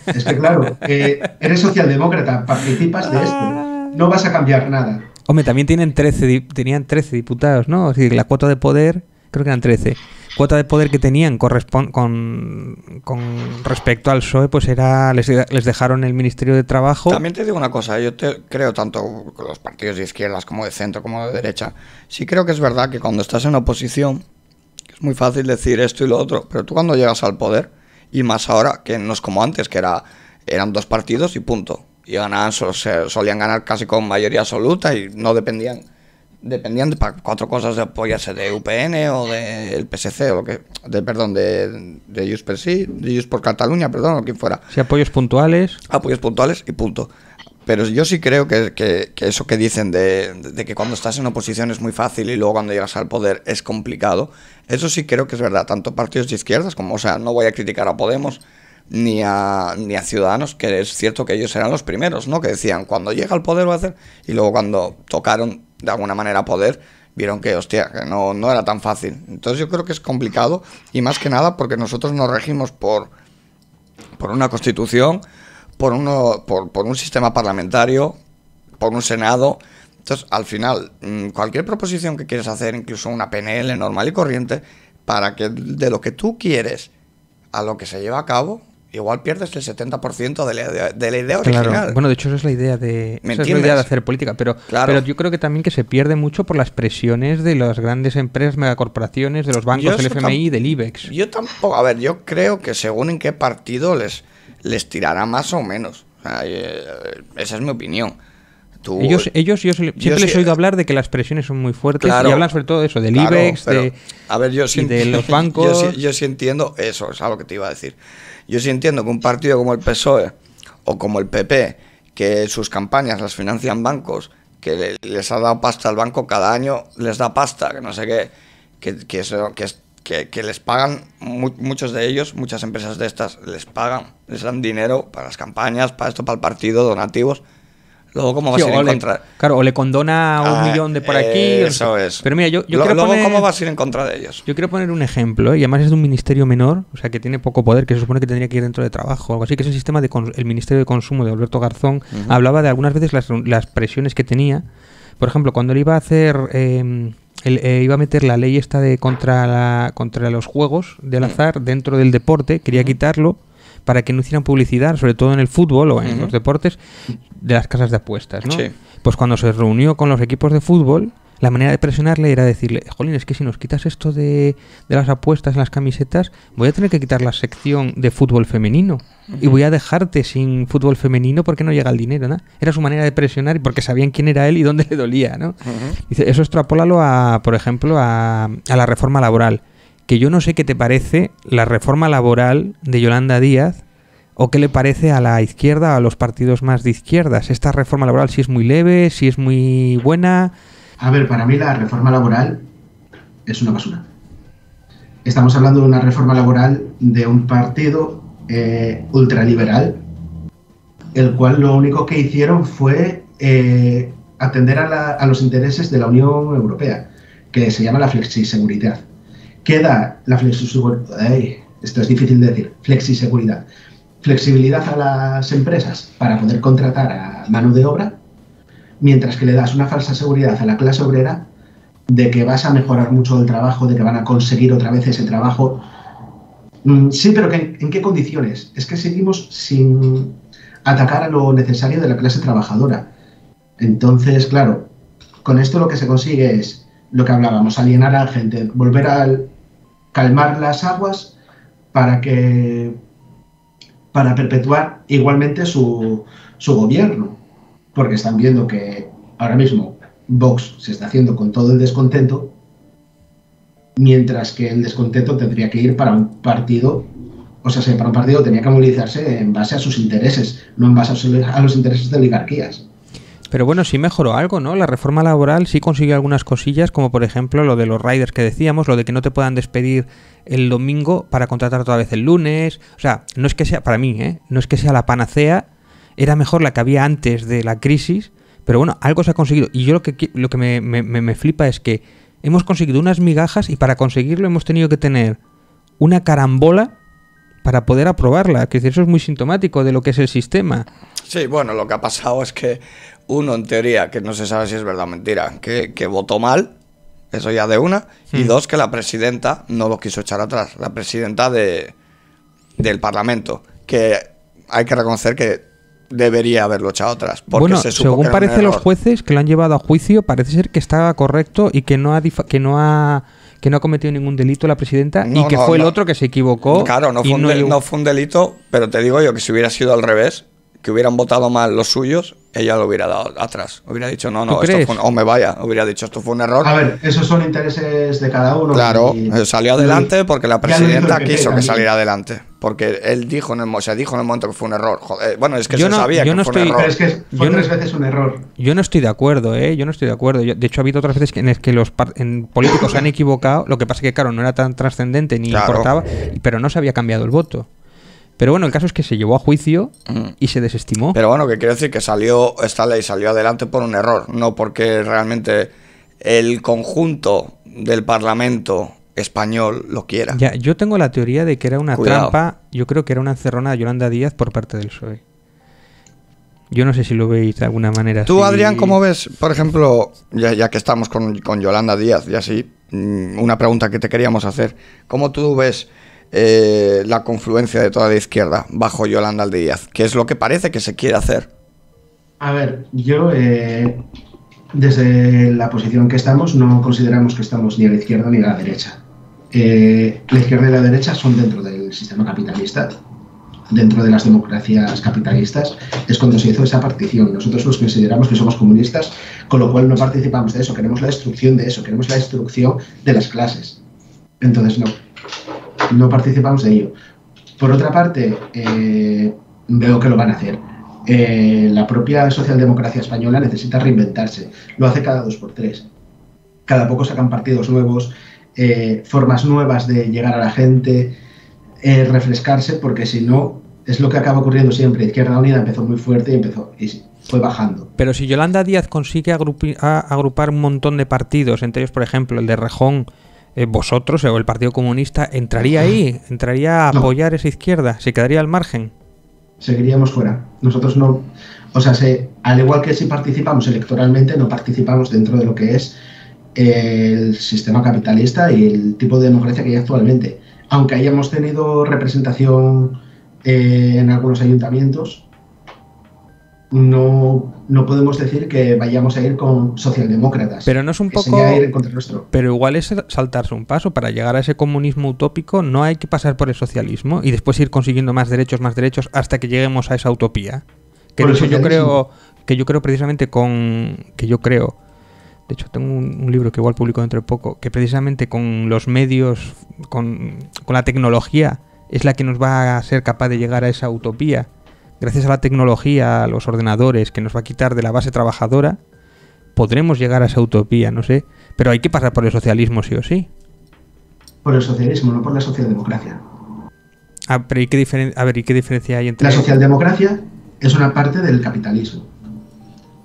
Speaker 3: Es que claro, eres socialdemócrata, participas de esto, no vas a cambiar nada.
Speaker 1: Hombre, también tenían 13 diputados, ¿no? Es decir, la cuota de poder, creo que eran 13. Cuota de poder que tenían con respecto al PSOE, pues les dejaron el Ministerio de Trabajo.
Speaker 2: También te digo una cosa, yo creo tanto con los partidos de izquierdas como de centro como de derecha, sí creo que es verdad que cuando estás en oposición es muy fácil decir esto y lo otro, pero tú cuando llegas al poder, y más ahora, que no es como antes, que eran 2 partidos y punto, y solían ganar casi con mayoría absoluta y no dependían de 4 cosas de apoyarse de UPN o del PSC o de Junts per Sí, de Junts por Cataluña, perdón, o quien fuera.
Speaker 1: Sí, apoyos puntuales
Speaker 2: Y punto. Pero yo sí creo que eso que dicen de que cuando estás en oposición es muy fácil y luego cuando llegas al poder es complicado, eso sí creo que es verdad, tanto partidos de izquierdas como, o sea, no voy a criticar a Podemos, ni a Ciudadanos, que es cierto que ellos eran los primeros, ¿no? Que decían, cuando llega al poder va a hacer... Y luego cuando tocaron de alguna manera poder, vieron que, hostia, que no era tan fácil. Entonces yo creo que es complicado, y más que nada porque nosotros nos regimos por una constitución, por un sistema parlamentario, por un senado. Entonces, al final, cualquier proposición que quieres hacer, incluso una PNL normal y corriente, para que de lo que tú quieres a lo que se lleva a cabo, igual pierdes el 70% de la idea original.
Speaker 1: Claro. Bueno, de hecho, esa es la idea de hacer política. Pero yo creo que también que se pierde mucho por las presiones de las grandes empresas, megacorporaciones, de los bancos, del FMI y del IBEX.
Speaker 2: Yo tampoco. A ver, yo creo que según en qué partido les tirará más o menos. O sea, esa es mi opinión.
Speaker 1: Yo siempre les he oído hablar de que las presiones son muy fuertes, claro, y hablan sobre todo de eso, del IBEX, y de los bancos.
Speaker 2: Yo sí entiendo eso, es algo que te iba a decir. Yo sí entiendo que un partido como el PSOE o como el PP, que sus campañas las financian bancos, que les ha dado pasta al banco cada año, les da pasta, que no sé qué, que les pagan, muchos de ellos, muchas empresas de estas, les dan dinero para las campañas, para esto, para el partido, donativos. Luego, ¿cómo vas a ir en contra?
Speaker 1: Claro, o le condona un millón de por aquí.
Speaker 2: Eso es.
Speaker 1: Pero mira, yo
Speaker 2: quiero
Speaker 1: luego,
Speaker 2: ¿cómo vas a ir en contra de ellos?
Speaker 1: Yo quiero poner un ejemplo, y además es de un ministerio menor, o sea, que tiene poco poder, que se supone que tendría que ir dentro de trabajo, o algo así, que es el sistema el Ministerio de Consumo de Alberto Garzón. Hablaba de algunas veces las presiones que tenía. Por ejemplo, cuando él iba a hacer... iba a meter la ley esta de contra los juegos del azar dentro del deporte, quería quitarlo para que no hicieran publicidad, sobre todo en el fútbol o en los deportes, de las casas de apuestas, ¿no? Sí. Pues cuando se reunió con los equipos de fútbol, la manera de presionarle era decirle, jolín, es que si nos quitas esto de las apuestas en las camisetas, voy a tener que quitar la sección de fútbol femenino y voy a dejarte sin fútbol femenino porque no llega el dinero, ¿no? Era su manera de presionar, y porque sabían quién era él y dónde le dolía, ¿no? Dice, eso extrapólalo por ejemplo, a la reforma laboral. Que yo no sé qué te parece la reforma laboral de Yolanda Díaz, o qué le parece a la izquierda, a los partidos más de izquierdas. Esta reforma laboral, si es muy leve, si es muy buena.
Speaker 3: A ver, para mí la reforma laboral es una basura. Estamos hablando de una reforma laboral de un partido ultraliberal, el cual lo único que hicieron fue atender a los intereses de la Unión Europea, que se llama la flexiseguridad. ¿Qué da la flexiseguridad? Esto es difícil de decir. Flexiseguridad. Flexibilidad a las empresas para poder contratar a mano de obra, mientras que le das una falsa seguridad a la clase obrera de que vas a mejorar mucho el trabajo, de que van a conseguir otra vez ese trabajo. Sí, pero ¿en qué condiciones? Es que seguimos sin atacar a lo necesario de la clase trabajadora. Entonces, claro, con esto lo que se consigue es lo que hablábamos, alienar a la gente, volver a calmar las aguas para perpetuar igualmente su gobierno, porque están viendo que ahora mismo Vox se está haciendo con todo el descontento, mientras que el descontento tendría que ir para un partido, o sea, para un partido tenía que movilizarse en base a sus intereses, no en base a los intereses de oligarquías.
Speaker 1: Pero bueno, sí mejoró algo, ¿no? La reforma laboral sí consiguió algunas cosillas, como por ejemplo lo de los riders que decíamos, lo de que no te puedan despedir el domingo para contratar otra vez el lunes. O sea, no es que sea, para mí, no es que sea la panacea, era mejor la que había antes de la crisis, pero bueno, algo se ha conseguido. Y yo lo que me flipa es que hemos conseguido unas migajas, y para conseguirlo hemos tenido que tener una carambola para poder aprobarla. Que eso es muy sintomático de lo que es el sistema.
Speaker 2: Sí, bueno, lo que ha pasado es que uno, en teoría, que no se sabe si es verdad o mentira, que votó mal, eso ya de una, y dos, que la presidenta no lo quiso echar atrás, la presidenta del Parlamento, que hay que reconocer que debería haberlo echado atrás. Porque
Speaker 1: bueno,
Speaker 2: se supo
Speaker 1: según
Speaker 2: que
Speaker 1: parece los jueces que lo han llevado a juicio, parece ser que estaba correcto y que no ha cometido ningún delito la presidenta, y que fue el otro que se equivocó.
Speaker 2: Claro, no fue un delito, pero te digo yo que si hubiera sido al revés, que hubieran votado mal los suyos, ella lo hubiera dado atrás. Hubiera dicho, no, esto fue hubiera dicho, esto fue un error.
Speaker 3: A ver, esos son intereses de cada uno.
Speaker 2: Claro, salió adelante porque la presidenta quiso que saliera adelante. Porque él dijo en el momento que fue un error. Joder, bueno, es que se sabía que fue un error.
Speaker 3: Pero es que fue 3 veces un error.
Speaker 1: Yo no estoy de acuerdo, Yo no estoy de acuerdo. De hecho, ha habido otras veces en las que los políticos se han equivocado. Lo que pasa es que, claro, no era tan trascendente ni importaba, pero no se había cambiado el voto. Pero bueno, el caso es que se llevó a juicio y se desestimó.
Speaker 2: Pero bueno, que quiero decir que esta ley salió adelante por un error, no porque realmente el conjunto del Parlamento español lo quiera.
Speaker 1: Ya, yo tengo la teoría de que era una
Speaker 2: Cuidado.
Speaker 1: trampa, yo creo que era una encerrona de Yolanda Díaz por parte del PSOE. Yo no sé si lo veis de alguna manera
Speaker 2: Tú,
Speaker 1: así.
Speaker 2: Adrián, ¿cómo ves, por ejemplo, ya que estamos con Yolanda Díaz y así, una pregunta que te queríamos hacer? ¿Cómo tú ves la confluencia de toda la izquierda bajo Yolanda Díaz? ¿Qué es lo que parece que se quiere hacer?
Speaker 4: A ver, yo desde la posición que estamos no consideramos que estamos ni a la izquierda ni a la derecha. La izquierda y la derecha son dentro del sistema capitalista, dentro de las democracias capitalistas, es cuando se hizo esa partición. Nosotros nos consideramos que somos comunistas, con lo cual no participamos de eso, queremos la destrucción de eso, queremos la destrucción de las clases. Entonces no participamos de ello. Por otra parte, veo que lo van a hacer. La propia socialdemocracia española necesita reinventarse, lo hace cada 2x3. Cada poco sacan partidos nuevos, formas nuevas de llegar a la gente, refrescarse, porque si no, es lo que acaba ocurriendo siempre. Izquierda Unida empezó muy fuerte y fue bajando.
Speaker 1: Pero si Yolanda Díaz consigue agrupar un montón de partidos, entre ellos, por ejemplo, el de Rejón, vosotros o el Partido Comunista, ¿entraría ahí? ¿Entraría a apoyar esa izquierda? ¿Se quedaría al margen?
Speaker 4: Seguiríamos fuera. Nosotros no... O sea, al igual que si participamos electoralmente, no participamos dentro de lo que es el sistema capitalista y el tipo de democracia que hay actualmente. Aunque hayamos tenido representación en algunos ayuntamientos, no podemos decir que vayamos a ir con socialdemócratas.
Speaker 1: Pero no es un
Speaker 4: que
Speaker 1: poco...
Speaker 4: sería ir en contra nuestro.
Speaker 1: Pero igual es saltarse un paso. Para llegar a ese comunismo utópico no hay que pasar por el socialismo y después ir consiguiendo más derechos hasta que lleguemos a esa utopía. Que de hecho yo creo precisamente de hecho tengo un libro que igual publico dentro de poco, que precisamente con los medios, con la tecnología, es la que nos va a ser capaz de llegar a esa utopía. Gracias a la tecnología, a los ordenadores, que nos va a quitar de la base trabajadora, podremos llegar a esa utopía, no sé. Pero hay que pasar por el socialismo sí o sí.
Speaker 4: Por el socialismo, no por la socialdemocracia.
Speaker 1: Pero ¿y qué diferencia hay entre...?
Speaker 4: La socialdemocracia es una parte del capitalismo.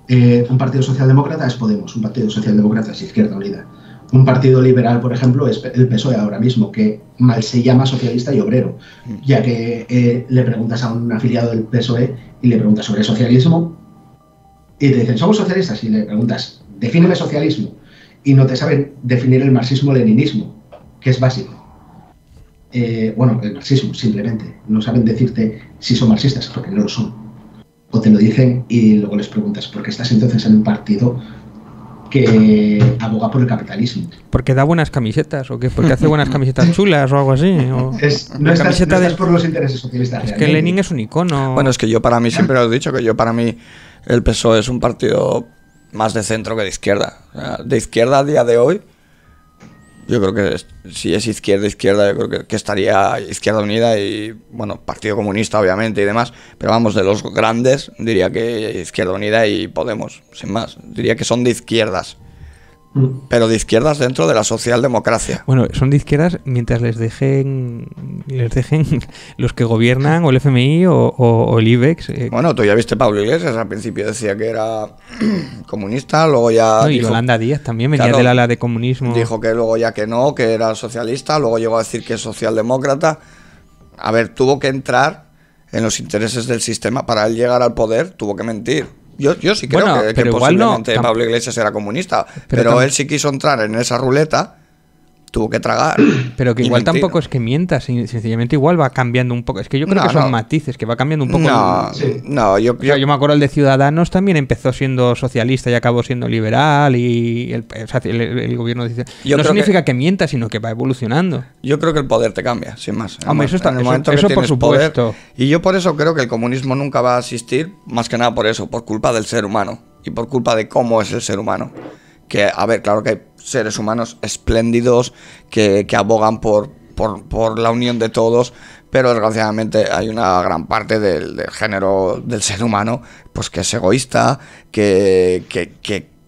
Speaker 4: Un partido socialdemócrata es Podemos, un partido socialdemócrata es Izquierda Unida. Un partido liberal, por ejemplo, es el PSOE ahora mismo, que mal se llama socialista y obrero, ya que le preguntas a un afiliado del PSOE y le preguntas sobre socialismo y te dicen, somos socialistas, y le preguntas, defíneme socialismo, y no te saben definir el marxismo-leninismo, que es básico. Bueno, el marxismo, simplemente. No saben decirte si son marxistas, porque no lo son. O te lo dicen y luego les preguntas, ¿por qué estás entonces en un partido que aboga por el capitalismo?
Speaker 1: ¿Porque da buenas camisetas o qué? ¿Porque hace buenas camisetas chulas o algo así?
Speaker 4: No estás por los intereses socialistas.
Speaker 1: Es que Lenin es un icono.
Speaker 2: Bueno, es que yo para mí, siempre lo he dicho, que para mí el PSOE es un partido más de centro que de izquierda. O sea, de izquierda a día de hoy, yo creo que si es izquierda, yo creo que estaría Izquierda Unida y, bueno, Partido Comunista, obviamente, y demás. Pero vamos, de los grandes, diría que Izquierda Unida y Podemos, sin más. Diría que son de izquierdas. Pero de izquierdas dentro de la socialdemocracia.
Speaker 1: Bueno, son de izquierdas mientras les dejen los que gobiernan, o el FMI o el IBEX.
Speaker 2: Bueno, tú ya viste Pablo Iglesias, al principio decía que era comunista, luego ya...
Speaker 1: No, y Yolanda Díaz también venía del ala de comunismo.
Speaker 2: Dijo que luego ya que no, que era socialista, luego llegó a decir que es socialdemócrata. A ver, tuvo que entrar en los intereses del sistema para él llegar al poder, tuvo que mentir. Yo sí creo que posiblemente Pablo Iglesias era comunista, pero él sí quiso entrar en esa ruleta, tuvo que tragar.
Speaker 1: Pero que igual mentir. Tampoco es que mienta, sencillamente igual va cambiando un poco. Es que yo creo que son matices, que va cambiando un poco. Yo me acuerdo el de Ciudadanos también empezó siendo socialista y acabó siendo liberal y el gobierno dice... No significa que mienta, sino que va evolucionando.
Speaker 2: Yo creo que el poder te cambia, sin más.
Speaker 1: Hombre, eso por supuesto.
Speaker 2: Poder, y yo por eso creo que el comunismo nunca va a existir, más que nada por eso, por culpa del ser humano y por culpa de cómo es el ser humano. Que, a ver, claro que hay seres humanos espléndidos que abogan por la unión de todos, pero desgraciadamente hay una gran parte del género del ser humano pues que es egoísta, que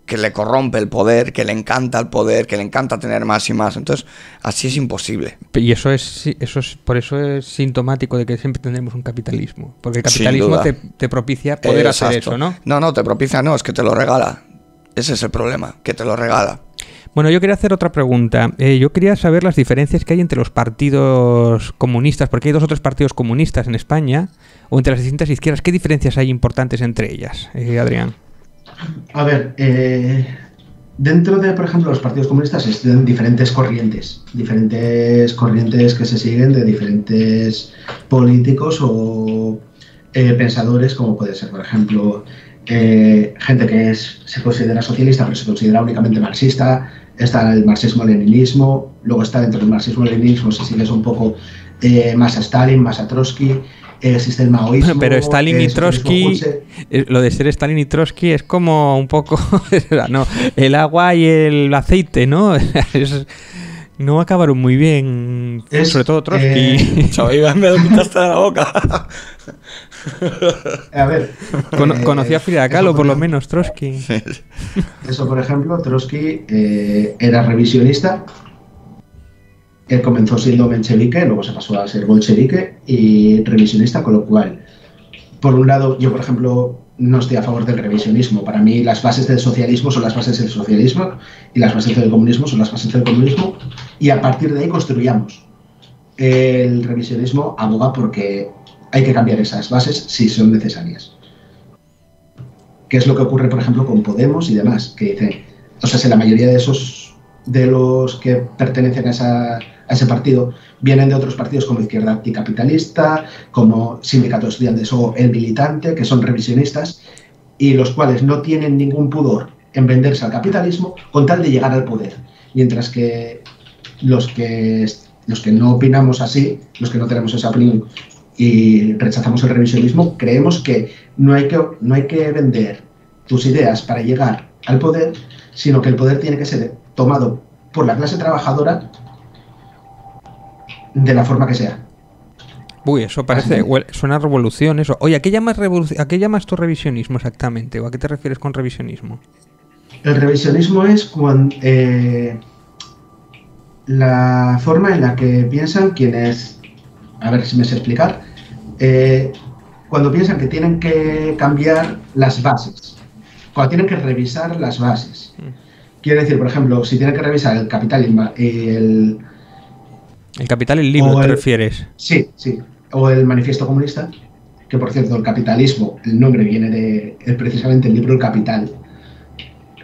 Speaker 2: que le corrompe el poder, que le encanta el poder, que le encanta tener más y más. Entonces, así es imposible.
Speaker 1: Y por eso es sintomático de que siempre tendremos un capitalismo. Porque el capitalismo te propicia poder hacer eso, ¿no?
Speaker 2: No, te propicia no, es que te lo regala. Ese es el problema, que te lo regala.
Speaker 1: Bueno, yo quería hacer otra pregunta. Yo quería saber las diferencias que hay entre los partidos comunistas, porque hay 2 o 3 partidos comunistas en España, o entre las distintas izquierdas. ¿Qué diferencias hay importantes entre ellas, Adrián?
Speaker 4: A ver, dentro de, por ejemplo, los partidos comunistas existen diferentes corrientes que se siguen de diferentes políticos o pensadores, como puede ser, por ejemplo, gente que se considera socialista pero se considera únicamente marxista. Está el marxismo-leninismo, luego está dentro del marxismo-leninismo se sigue un poco más a Stalin, más a Trotsky. Existe el maoísmo.
Speaker 1: Pero Stalin y Trotsky, lo de ser Stalin y Trotsky es como un poco no, el agua y el aceite, ¿no? No acabaron muy bien, sobre todo Trotsky.
Speaker 2: Me lo quitaste de la boca.
Speaker 4: A ver,
Speaker 1: conocía a Frida Kahlo, por lo menos, Trotsky.
Speaker 4: Eso, por ejemplo, Trotsky era revisionista. Él comenzó siendo menchevique, luego se pasó a ser bolchevique y revisionista, con lo cual, por un lado, yo, por ejemplo, no estoy a favor del revisionismo. Para mí, las bases del socialismo son las bases del socialismo y las bases del comunismo son las bases del comunismo, y a partir de ahí construyamos. El revisionismo aboga porque hay que cambiar esas bases si son necesarias. ¿Qué es lo que ocurre, por ejemplo, con Podemos y demás? Que dicen, o sea, si la mayoría de los que pertenecen a ese partido vienen de otros partidos como Izquierda Anticapitalista, como Sindicato de Estudiantes o El Militante, que son revisionistas, y los cuales no tienen ningún pudor en venderse al capitalismo con tal de llegar al poder. Mientras que los que no opinamos así, los que no tenemos esa opinión y rechazamos el revisionismo, creemos que no hay que vender tus ideas para llegar al poder, sino que el poder tiene que ser tomado por la clase trabajadora de la forma que sea.
Speaker 1: Uy, eso parece, suena a revolución eso. Oye, ¿a qué llamas tu revisionismo exactamente? ¿O a qué te refieres con revisionismo?
Speaker 4: El revisionismo es cuando la forma en la que piensan quienes, a ver si me sé explicar, cuando piensan que tienen que cambiar las bases, cuando tienen que revisar las bases. Quiere decir, por ejemplo, si tienen que revisar el Capital y el
Speaker 1: Capital, el libro, ¿te refieres?
Speaker 4: Sí, o el Manifiesto Comunista, que por cierto, el capitalismo, el nombre viene de precisamente el libro El Capital,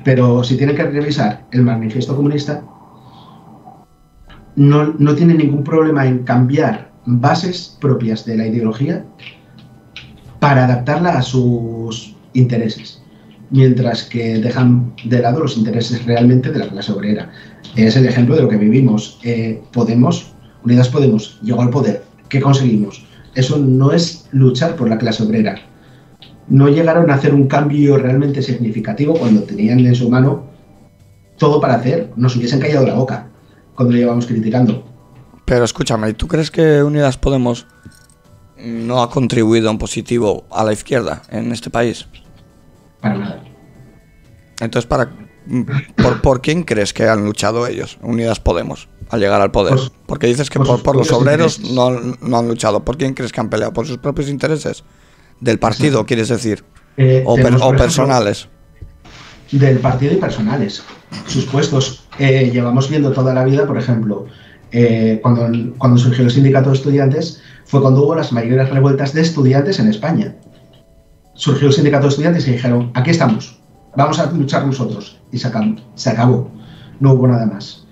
Speaker 4: pero si tienen que revisar el Manifiesto Comunista, no tienen ningún problema en cambiar bases propias de la ideología para adaptarla a sus intereses, mientras que dejan de lado los intereses realmente de la clase obrera. Es el ejemplo de lo que vivimos. Unidas Podemos llegó al poder. ¿Qué conseguimos? Eso no es luchar por la clase obrera. No llegaron a hacer un cambio realmente significativo cuando tenían en su mano todo para hacer. Nos hubiesen callado la boca cuando lo llevamos criticando.
Speaker 2: Pero escúchame, ¿tú crees que Unidas Podemos no ha contribuido en positivo a la izquierda en este país?
Speaker 4: Para nada.
Speaker 2: Entonces, ¿por quién crees que han luchado ellos, Unidas Podemos, al llegar al poder? Porque dices que por los obreros no han luchado. ¿Por quién crees que han peleado? ¿Por sus propios intereses? ¿Del partido, quieres decir? ¿O personales?
Speaker 4: Del partido y personales. Sus puestos. Llevamos viendo toda la vida, por ejemplo, cuando surgió el sindicato de estudiantes, fue cuando hubo las mayores revueltas de estudiantes en España. Surgió el sindicato de estudiantes y dijeron, aquí estamos, vamos a luchar nosotros. Y se acabó. No hubo nada más.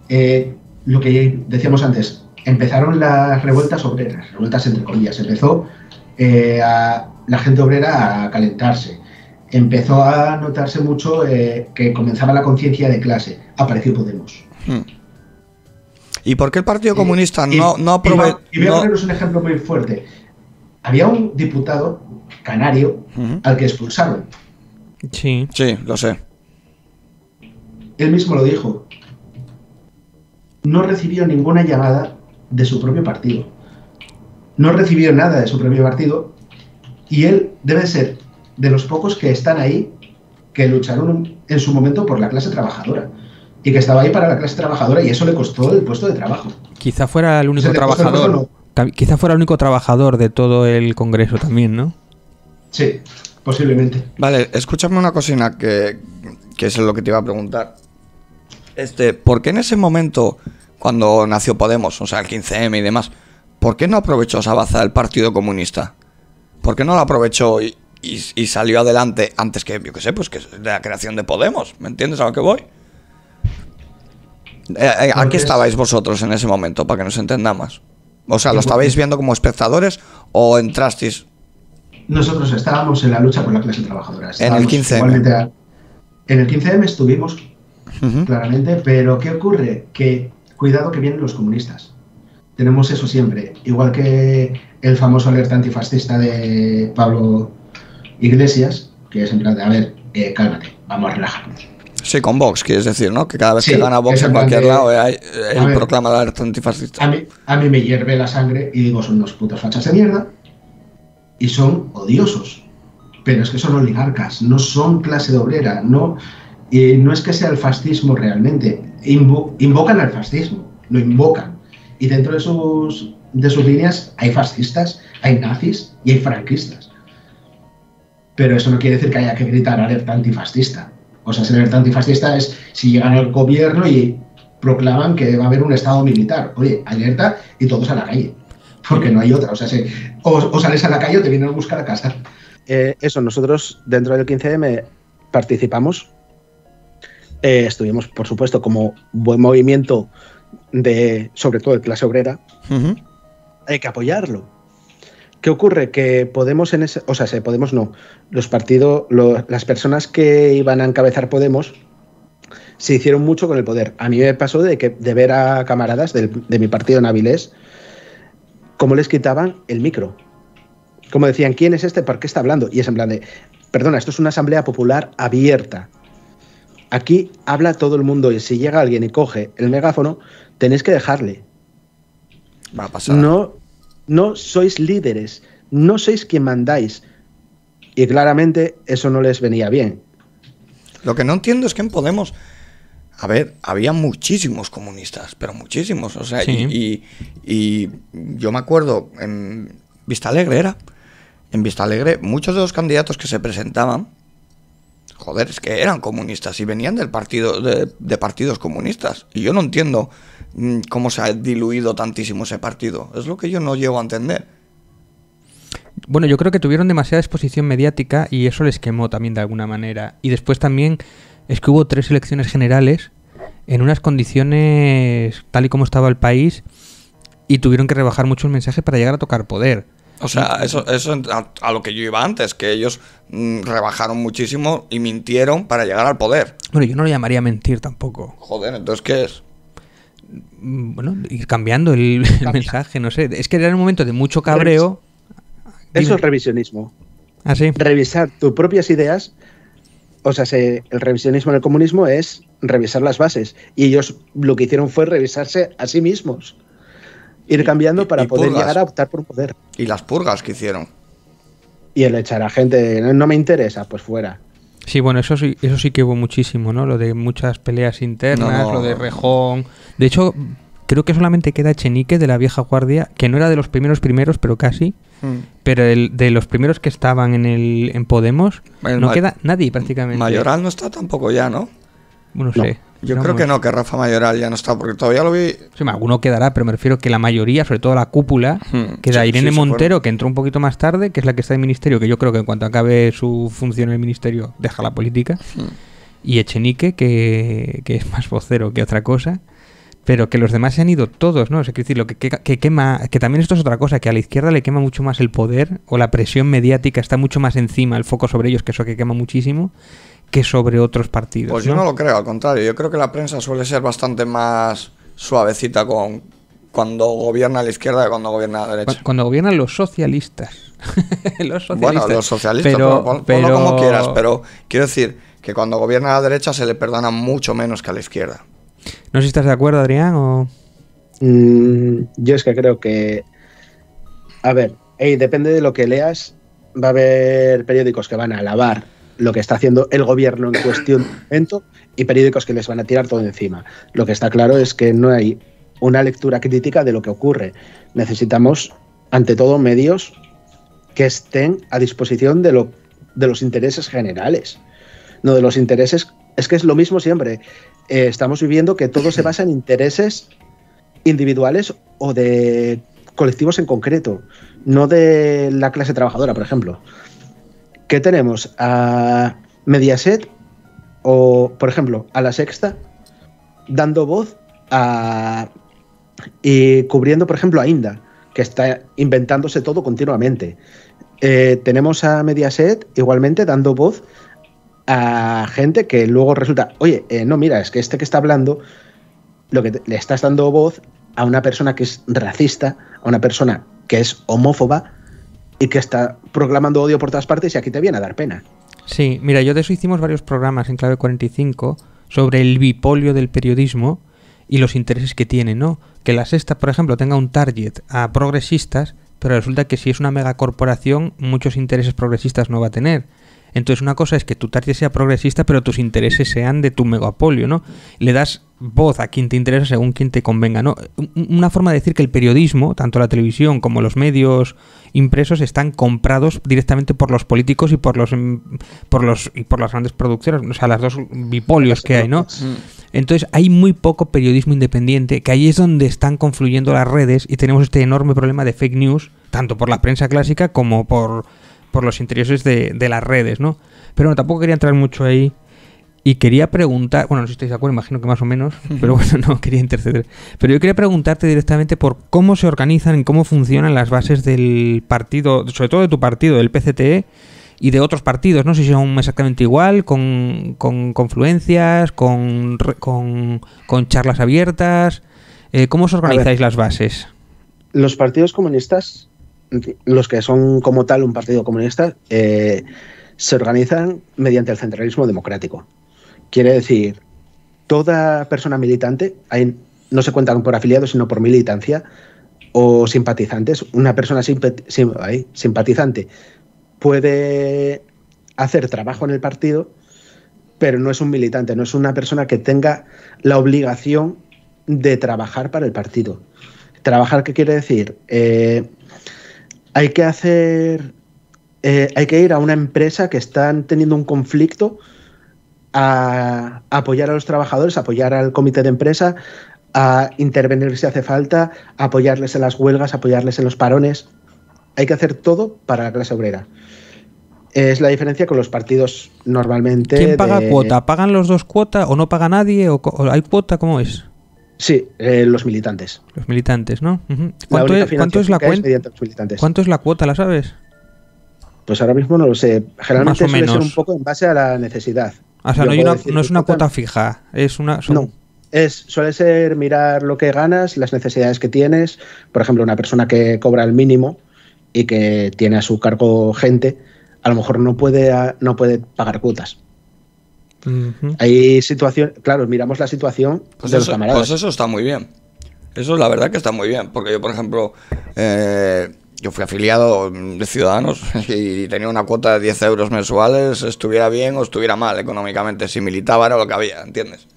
Speaker 4: Lo que decíamos antes, empezaron las revueltas obreras, revueltas entre comillas. Empezó la gente obrera a calentarse. Empezó a notarse mucho que comenzaba la conciencia de clase. Apareció Podemos.
Speaker 2: ¿Y por qué el Partido Comunista no aprovechó?
Speaker 4: Y voy a poneros un ejemplo muy fuerte. Había un diputado canario al que expulsaron.
Speaker 1: Sí,
Speaker 2: lo sé.
Speaker 4: Él mismo lo dijo. No recibió ninguna llamada de su propio partido. No recibió nada de su propio partido y él debe ser de los pocos que están ahí que lucharon en su momento por la clase trabajadora y que estaba ahí para la clase trabajadora y eso le costó el puesto de trabajo.
Speaker 1: Quizá fuera el único trabajador.
Speaker 4: No.
Speaker 1: Quizá fuera el único trabajador de todo el Congreso también, ¿no?
Speaker 4: Sí, posiblemente.
Speaker 2: Vale, escúchame una cosina que es lo que te iba a preguntar. ¿Por qué en ese momento, cuando nació Podemos, o sea, el 15M y demás, ¿por qué no aprovechó esa baza del Partido Comunista? ¿Por qué no la aprovechó y salió adelante antes que, yo qué sé, pues que de la creación de Podemos? ¿Me entiendes a lo que voy? ¿A qué estabais vosotros en ese momento, para que nos entendamos? O sea, ¿lo estabais viendo como espectadores o entrasteis?
Speaker 4: Nosotros estábamos en la lucha por la clase trabajadora.
Speaker 2: En el 15M.
Speaker 4: En el 15M estuvimos, claramente, pero ¿qué ocurre? Que cuidado que vienen los comunistas. Tenemos eso siempre. Igual que el famoso alerta antifascista de Pablo Iglesias, que es en plan de, a ver, cálmate, vamos a relajarnos.
Speaker 2: Sí, con Vox, quieres decir, ¿no? Que cada vez
Speaker 4: Sí,
Speaker 2: que gana Vox en cualquier lado, él proclama la alerta antifascista.
Speaker 4: A mí me hierve la sangre y digo, son unos putos fachas de mierda y son odiosos. Pero es que son oligarcas, no son clase obrera, no es que sea el fascismo realmente. Invocan al fascismo, lo invocan. Y dentro de sus líneas hay fascistas, hay nazis y hay franquistas. Pero eso no quiere decir que haya que gritar alerta antifascista. O sea, ser alerta antifascista es si llegan al gobierno y proclaman que va a haber un estado militar. Oye, alerta y todos a la calle. Porque no hay otra. O sea, o sales a la calle o te vienen a buscar a casa.
Speaker 3: Eso, nosotros dentro del 15M participamos. Estuvimos, por supuesto, como buen movimiento sobre todo de clase obrera. Hay que apoyarlo. ¿Qué ocurre? Que Podemos Podemos no. Los partidos, las personas que iban a encabezar Podemos se hicieron mucho con el poder. A mí me pasó de ver a camaradas de mi partido en Avilés cómo les quitaban el micro. Como decían, ¿quién es este? ¿Por qué está hablando? Y es en plan de, perdona, esto es una asamblea popular abierta. Aquí habla todo el mundo y si llega alguien y coge el megáfono, tenéis que dejarle.
Speaker 2: Va a pasar.
Speaker 3: No sois líderes, no sois quien mandáis. Y claramente eso no les venía bien.
Speaker 2: Lo que no entiendo es que en Podemos, a ver, había muchísimos comunistas, pero muchísimos. O sea, sí. y yo me acuerdo, en Vistalegre era. En Vistalegre, muchos de los candidatos que se presentaban, joder, es que eran comunistas y venían del partido de partidos comunistas. Y yo no entiendo cómo se ha diluido tantísimo ese partido. Es lo que yo no llego a entender.
Speaker 1: Bueno, yo creo que tuvieron demasiada exposición mediática y eso les quemó también de alguna manera. Y después también es que hubo 3 elecciones generales en unas condiciones tal y como estaba el país y tuvieron que rebajar mucho el mensaje para llegar a tocar poder.
Speaker 2: O sea, eso a lo que yo iba antes, que ellos rebajaron muchísimo y mintieron para llegar al poder.
Speaker 1: Bueno, yo no lo llamaría mentir tampoco.
Speaker 2: Joder, ¿entonces qué es?
Speaker 1: Bueno, ir cambiando el mensaje, no sé. Es que era un momento de mucho cabreo.
Speaker 3: Eso es revisionismo.
Speaker 1: ¿Ah, sí?
Speaker 3: Revisar tus propias ideas. O sea, el revisionismo en el comunismo es revisar las bases. Y ellos lo que hicieron fue revisarse a sí mismos. Ir cambiando para poder llegar a optar por un poder.
Speaker 2: Y las purgas que hicieron.
Speaker 3: Y el echar a gente, no me interesa, pues fuera.
Speaker 1: Sí, bueno, eso sí que hubo muchísimo, ¿no? Lo de muchas peleas internas, lo de Rejón. De hecho, creo que solamente queda Echenique de la vieja guardia, que no era de los primeros, pero casi. Pero de los primeros que estaban en Podemos, no queda nadie prácticamente.
Speaker 2: Mayoral no está tampoco ya, ¿no?
Speaker 1: Bueno, no sé.
Speaker 2: Yo creo que no, que Rafa Mayoral ya no está, porque todavía lo vi.
Speaker 1: Sí, alguno quedará, pero me refiero que la mayoría, sobre todo la cúpula, queda Irene Montero, que entró un poquito más tarde, que es la que está en el ministerio, que yo creo que en cuanto acabe su función en el ministerio deja la política. Y Echenique, que es más vocero que otra cosa. Pero que los demás se han ido todos, ¿no? Es decir, lo que quema, que también esto es otra cosa, que a la izquierda le quema mucho más el poder, o la presión mediática está mucho más encima, el foco sobre ellos, que eso que quema muchísimo, que sobre otros partidos.
Speaker 2: Pues yo no lo creo, al contrario. Yo creo que la prensa suele ser bastante más suavecita cuando gobierna a la izquierda que cuando gobierna a la derecha.
Speaker 1: Cuando gobiernan los socialistas.
Speaker 2: Bueno, los socialistas, ponlo como quieras, pero quiero decir que cuando gobierna a la derecha se le perdona mucho menos que a la izquierda.
Speaker 1: No sé si estás de acuerdo, Adrián, o...
Speaker 3: Yo es que creo que... A ver, depende de lo que leas, va a haber periódicos que van a alabar lo que está haciendo el gobierno en cuestión de momento y periódicos que les van a tirar todo encima. Lo que está claro es que no hay una lectura crítica de lo que ocurre. Necesitamos, ante todo, medios que estén a disposición de los intereses generales, no de los intereses. Es que es lo mismo siempre. Estamos viviendo que todo se basa en intereses individuales o de colectivos en concreto, no de la clase trabajadora, por ejemplo. ¿Qué tenemos? A Mediaset o, por ejemplo, a La Sexta dando voz y cubriendo, por ejemplo, a Inda, que está inventándose todo continuamente. Tenemos a Mediaset igualmente dando voz a gente que luego resulta, oye, no, mira, es que este que está hablando, lo que le estás dando voz a una persona que es racista, a una persona que es homófoba y que está proclamando odio por todas partes, y aquí te viene a dar pena.
Speaker 1: Sí, mira, yo de eso hicimos varios programas en Clave 45 sobre el bipolio del periodismo y los intereses que tiene, ¿no? Que La Sexta, por ejemplo, tenga un target a progresistas, pero resulta que si es una megacorporación, muchos intereses progresistas no va a tener. Entonces una cosa es que tu target sea progresista, pero tus intereses sean de tu megapolio, ¿no? Le das voz a quien te interesa según quien te convenga, ¿no? Una forma de decir que el periodismo, tanto la televisión como los medios impresos, están comprados directamente por los políticos y por las grandes productoras, o sea, las dos bipolios que hay, ¿no? Entonces hay muy poco periodismo independiente, que ahí es donde están confluyendo las redes y tenemos este enorme problema de fake news, tanto por la prensa clásica como por los intereses de las redes, ¿no? Pero bueno, tampoco quería entrar mucho ahí y quería preguntar, bueno, no sé si estáis de acuerdo, imagino que más o menos, pero bueno, no quería interceder. Pero yo quería preguntarte directamente por cómo se organizan y cómo funcionan las bases del partido, sobre todo de tu partido, del PCTE, y de otros partidos, no sé si son exactamente igual, con confluencias, con charlas abiertas. ¿Cómo os organizáis las bases?
Speaker 3: Los partidos comunistas, los que son como tal un partido comunista, se organizan mediante el centralismo democrático. Quiere decir, toda persona militante, no se cuentan por afiliados, sino por militancia o simpatizantes. Una persona simpatizante puede hacer trabajo en el partido, pero no es un militante, no es una persona que tenga la obligación de trabajar para el partido. ¿Trabajar qué quiere decir? Hay que ir a una empresa que están teniendo un conflicto a apoyar a los trabajadores, a apoyar al comité de empresa, a intervenir si hace falta, a apoyarles en las huelgas, a apoyarles en los parones. Hay que hacer todo para la clase obrera. Es la diferencia con los partidos normalmente.
Speaker 1: ¿Quién paga cuota? ¿Pagan los dos cuota o no paga nadie? ¿O hay cuota? ¿Cómo es?
Speaker 3: Sí, los militantes.
Speaker 1: Los militantes, ¿no? Uh-huh.
Speaker 3: ¿Cuánto es la cuota?
Speaker 1: ¿Cuánto es la cuota? ¿La sabes?
Speaker 3: Pues ahora mismo no lo sé. Generalmente
Speaker 1: Más o
Speaker 3: suele
Speaker 1: menos.
Speaker 3: ser un poco en base a la necesidad.
Speaker 1: O sea, no es una cuota fija. Es una.
Speaker 3: No. Suele ser mirar lo que ganas, las necesidades que tienes. Por ejemplo, una persona que cobra el mínimo y que tiene a su cargo gente, a lo mejor no puede pagar cuotas. Uh-huh. Hay situación, claro, miramos la situación de los camaradas.
Speaker 2: Pues eso está muy bien. Eso es la verdad que está muy bien. Porque yo, por ejemplo, yo fui afiliado de Ciudadanos y tenía una cuota de 10 euros mensuales, estuviera bien o estuviera mal económicamente. Si militaba era lo que había, ¿entiendes?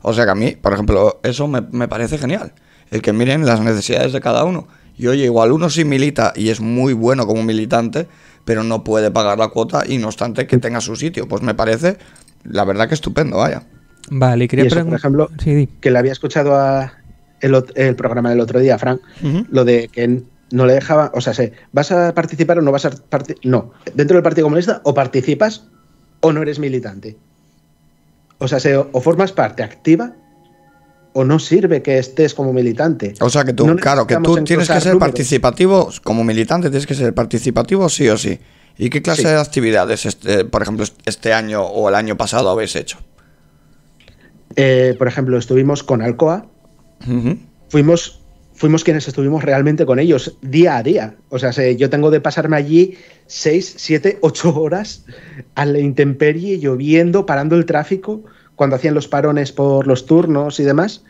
Speaker 2: O sea que a mí, por ejemplo, eso me parece genial. El que miren las necesidades de cada uno. Y oye, igual uno sí milita y es muy bueno como militante, pero no puede pagar la cuota y no obstante que tenga su sitio. Pues me parece, la verdad que estupendo, vaya.
Speaker 1: Vale, quería
Speaker 3: preguntar, por ejemplo, sí, que le había escuchado el programa del otro día, Frank, lo de que no le dejaba, o sea, ¿vas a participar o no vas a participar? No, dentro del Partido Comunista o participas o no eres militante. O sea, o formas parte activa o no sirve que estés como militante.
Speaker 2: O sea, que tú, no claro, que tú tienes que ser participativo, como militante tienes que ser participativo sí o sí. ¿Y qué clase de actividades, por ejemplo, este año o el año pasado habéis hecho?
Speaker 3: Por ejemplo, estuvimos con Alcoa, fuimos quienes estuvimos realmente con ellos día a día. O sea, yo tengo de pasarme allí 6, 7, 8 horas a la intemperie, lloviendo, parando el tráfico, cuando hacían los parones por los turnos y demás.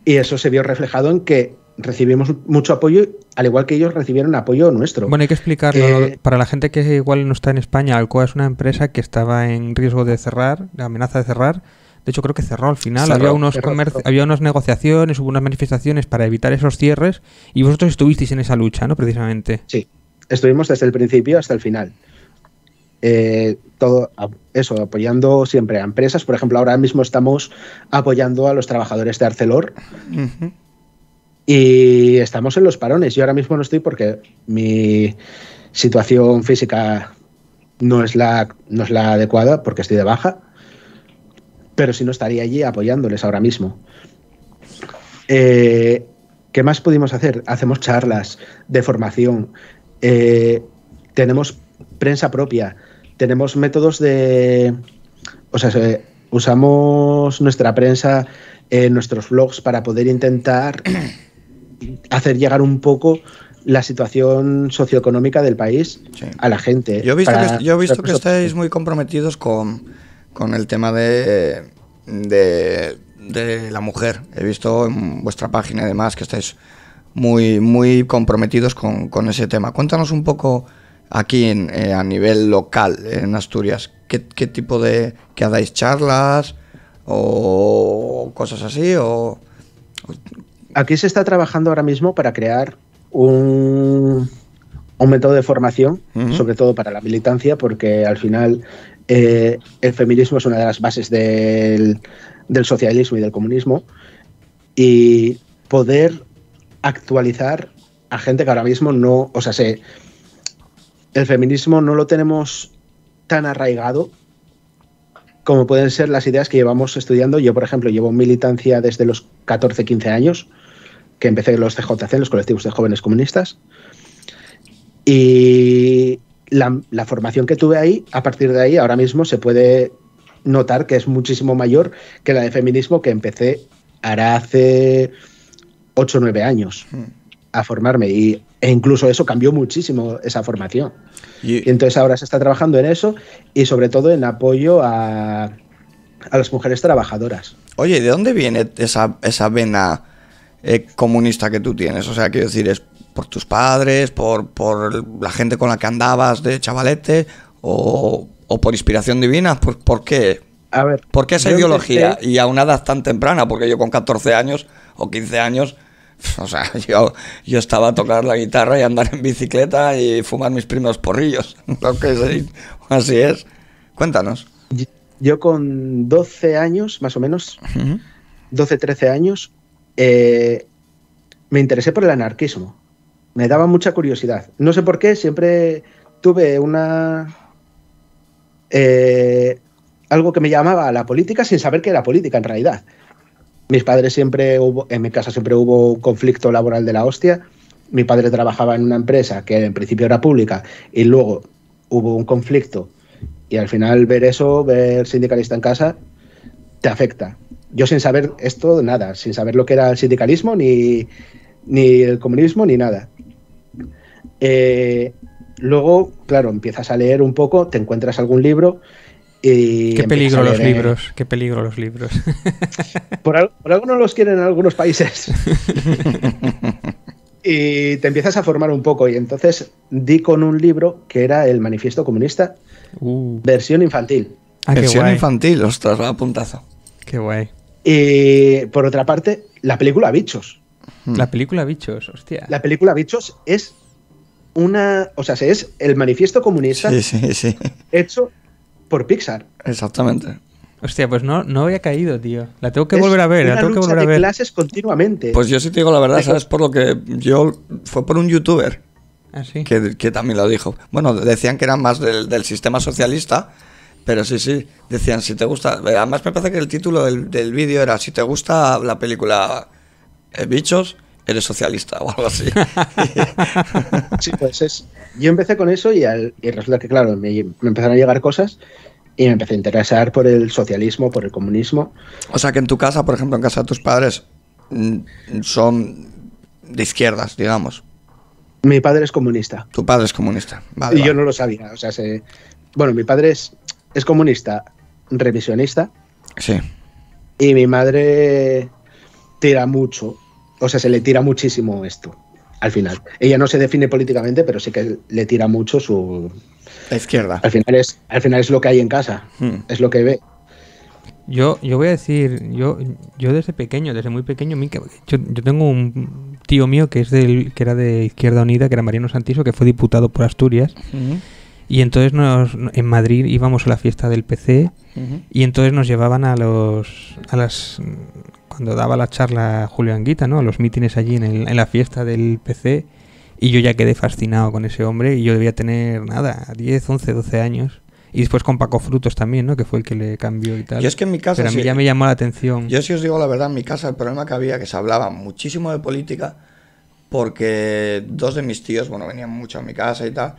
Speaker 3: Y eso se vio reflejado en que recibimos mucho apoyo, al igual que ellos recibieron apoyo nuestro.
Speaker 1: Bueno, hay que explicarlo. Para la gente que igual no está en España, Alcoa es una empresa que estaba en riesgo de cerrar, de amenaza de cerrar. De hecho, creo que cerró al final. Había unas negociaciones, hubo unas manifestaciones para evitar esos cierres y vosotros estuvisteis en esa lucha, ¿no? Precisamente.
Speaker 3: Sí, estuvimos desde el principio hasta el final. Todo eso, apoyando siempre a empresas. Por ejemplo, ahora mismo estamos apoyando a los trabajadores de Arcelor. Uh-huh. Y estamos en los parones. Yo ahora mismo no estoy porque mi situación física no es la adecuada, porque estoy de baja, pero si no estaría allí apoyándoles ahora mismo. ¿Qué más pudimos hacer? Hacemos charlas de formación, tenemos prensa propia, tenemos métodos de... O sea, usamos nuestra prensa en nuestros blogs para poder intentar hacer llegar un poco la situación socioeconómica del país a la gente.
Speaker 2: Yo he visto que estáis muy comprometidos con el tema de la mujer. He visto en vuestra página y demás que estáis muy comprometidos con ese tema. Cuéntanos un poco aquí a nivel local en Asturias, ¿qué tipo de... que dais charlas o cosas así?
Speaker 3: Aquí se está trabajando ahora mismo para crear un método de formación, uh-huh, sobre todo para la militancia, porque al final el feminismo es una de las bases del socialismo y del comunismo, y poder actualizar a gente que ahora mismo no... O sea, el feminismo no lo tenemos tan arraigado como pueden ser las ideas que llevamos estudiando. Yo, por ejemplo, llevo militancia desde los 14, 15 años, que empecé en los CJC, los colectivos de jóvenes comunistas, y la formación que tuve ahí, a partir de ahí, ahora mismo se puede notar que es muchísimo mayor que la de feminismo que empecé hará hace 8 o 9 años a formarme, e incluso eso cambió muchísimo, esa formación. Y entonces ahora se está trabajando en eso y sobre todo en apoyo a las mujeres trabajadoras.
Speaker 2: Oye, ¿de dónde viene esa vena comunista que tú tienes? O sea, quiero decir, ¿es por tus padres, por la gente con la que andabas de chavalete o por inspiración divina? ¿Por qué?
Speaker 3: A ver,
Speaker 2: ¿por qué esa ideología? Y a una edad tan temprana, porque yo con 14 años o 15 años... O sea, yo estaba a tocar la guitarra y andar en bicicleta y fumar mis primeros porrillos. Así es. Cuéntanos.
Speaker 3: Yo con 12 años, más o menos, 12, 13 años, me interesé por el anarquismo. Me daba mucha curiosidad. No sé por qué, siempre tuve algo que me llamaba a la política sin saber que era política en realidad. En mi casa siempre hubo un conflicto laboral de la hostia. Mi padre trabajaba en una empresa que en principio era pública y luego hubo un conflicto y al final ver sindicalista en casa te afecta. Yo sin saber esto, nada, sin saber lo que era el sindicalismo, ni el comunismo, ni nada. Luego, claro, empiezas a leer un poco, te encuentras algún libro...
Speaker 1: Qué peligro los libros, qué peligro los libros.
Speaker 3: Por algo no los quieren en algunos países. Y te empiezas a formar un poco. Y entonces di con un libro que era el Manifiesto Comunista, versión infantil.
Speaker 2: Versión infantil, ostras, va a puntazo.
Speaker 1: Qué guay.
Speaker 3: Y por otra parte, la película Bichos.
Speaker 1: La película Bichos, hostia.
Speaker 3: La película Bichos es es el Manifiesto Comunista
Speaker 2: sí.
Speaker 3: hecho por Pixar.
Speaker 2: Exactamente.
Speaker 1: Hostia, pues no había caído, tío. La tengo que volver a ver.
Speaker 3: La lucha de clases continuamente.
Speaker 2: Pues yo sí te digo la verdad, ¿sabes? Por lo que fue por un youtuber.
Speaker 1: ¿Ah, sí?
Speaker 2: Que también lo dijo. Bueno, decían que era más del sistema socialista, pero sí. Decían, si te gusta... Además me parece que el título del vídeo era si te gusta la película Bichos, eres socialista o algo así.
Speaker 3: Sí, pues yo empecé con eso y resulta que, claro, me empezaron a llegar cosas y me empecé a interesar por el socialismo, por el comunismo.
Speaker 2: O sea que en tu casa, por ejemplo, en casa de tus padres, son de izquierdas, digamos.
Speaker 3: Mi padre es comunista.
Speaker 2: Tu padre es comunista. Vale,
Speaker 3: yo no lo sabía. O sea, mi padre es comunista revisionista.
Speaker 2: Sí.
Speaker 3: Y mi madre tira mucho o sea, se le tira muchísimo esto, al final. Ella no se define políticamente, pero sí que le tira mucho su...
Speaker 2: La izquierda.
Speaker 3: Al final es lo que hay en casa, es lo que ve.
Speaker 1: Yo voy a decir, yo desde pequeño, desde muy pequeño, yo tengo un tío mío que era de Izquierda Unida, que era Mariano Santiso, que fue diputado por Asturias. Y entonces en Madrid íbamos a la fiesta del PC y entonces nos llevaban cuando daba la charla Julio Anguita, ¿no? A los mítines allí en la fiesta del PC, y yo ya quedé fascinado con ese hombre, y yo debía tener, 10, 11, 12 años. Y después con Paco Frutos también, ¿no? Que fue el que le cambió y tal.
Speaker 2: Yo es que en mi casa...
Speaker 1: Pero a mí ya me llamó la atención.
Speaker 2: Yo, si os digo la verdad, en mi casa el problema que había, que se hablaba muchísimo de política, porque dos de mis tíos, venían mucho a mi casa y tal,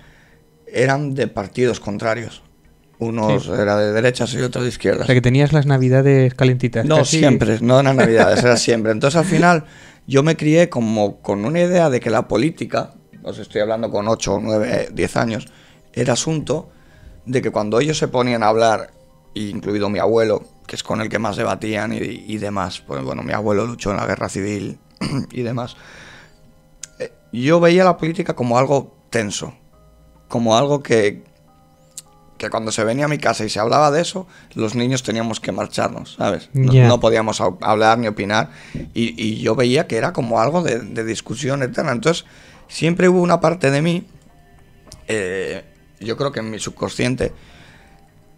Speaker 2: eran de partidos contrarios. Uno era de derechas y otro de izquierdas.
Speaker 1: O sea, que tenías las navidades calentitas.
Speaker 2: No,
Speaker 1: casi.
Speaker 2: siempre, no eran navidades, era siempre. Entonces, al final, yo me crié como con una idea de que la política, os estoy hablando con 8, 9, 10 años, era asunto de que cuando ellos se ponían a hablar, incluido mi abuelo, que es con el que más debatían y demás, pues mi abuelo luchó en la guerra civil y demás, yo veía la política como algo tenso, como algo que cuando se venía a mi casa y se hablaba de eso, los niños teníamos que marcharnos, ¿sabes? No podíamos hablar ni opinar, y yo veía que era como algo de discusión eterna. Entonces siempre hubo una parte de mí, yo creo que en mi subconsciente,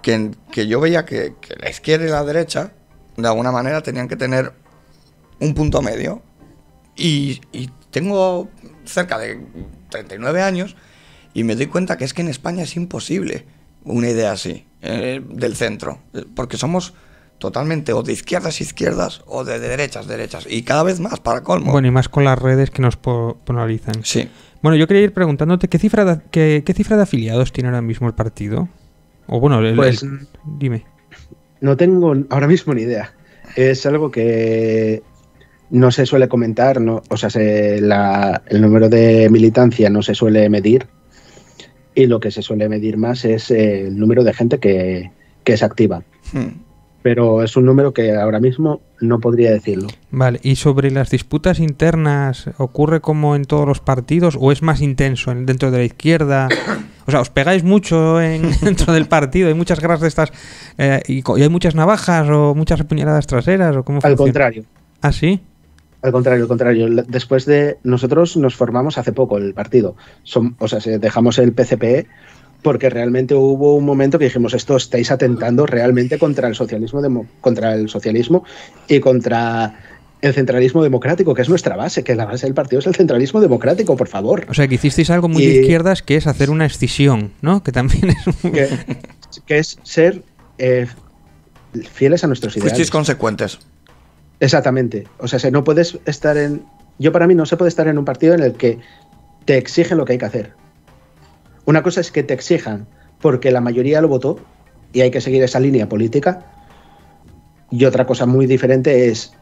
Speaker 2: que yo veía que la izquierda y la derecha de alguna manera tenían que tener un punto medio, y tengo cerca de 39 años y me doy cuenta que es que en España es imposible una idea así, del centro, porque somos totalmente o de izquierdas o de derechas, y cada vez más, para colmo.
Speaker 1: Bueno, y más con las redes que nos polarizan.
Speaker 2: Sí.
Speaker 1: Bueno, yo quería ir preguntándote, ¿qué cifra de afiliados tiene ahora mismo el partido? O bueno, dime.
Speaker 3: No tengo ahora mismo ni idea. Es algo que no se suele comentar, ¿no? O sea, el número de militancia no se suele medir, y lo que se suele medir más es el número de gente que es activa. Pero es un número que ahora mismo no podría decirlo. Vale,
Speaker 1: ¿y sobre las disputas internas ocurre como en todos los partidos o es más intenso dentro de la izquierda? O sea, ¿os pegáis mucho dentro del partido? ¿Hay muchas guerras de estas y hay muchas navajas o muchas puñaladas traseras? ¿O cómo funciona?
Speaker 3: Al contrario.
Speaker 1: ¿Ah, sí?
Speaker 3: Al contrario. Después nosotros nos formamos hace poco el partido. Dejamos el PCPE porque realmente hubo un momento que dijimos, esto estáis atentando realmente contra el socialismo y contra el centralismo democrático, que es nuestra base, que la base del partido es el centralismo democrático, por favor.
Speaker 1: O sea, que hicisteis algo muy de izquierdas, que es hacer una escisión, ¿no? Que también es
Speaker 3: que es ser fieles a nuestros ideales.
Speaker 2: Fuisteis consecuentes.
Speaker 3: Exactamente. O sea, no puedes estar para mí no se puede estar en un partido en el que te exigen lo que hay que hacer. Una cosa es que te exijan porque la mayoría lo votó y hay que seguir esa línea política, y otra cosa muy diferente es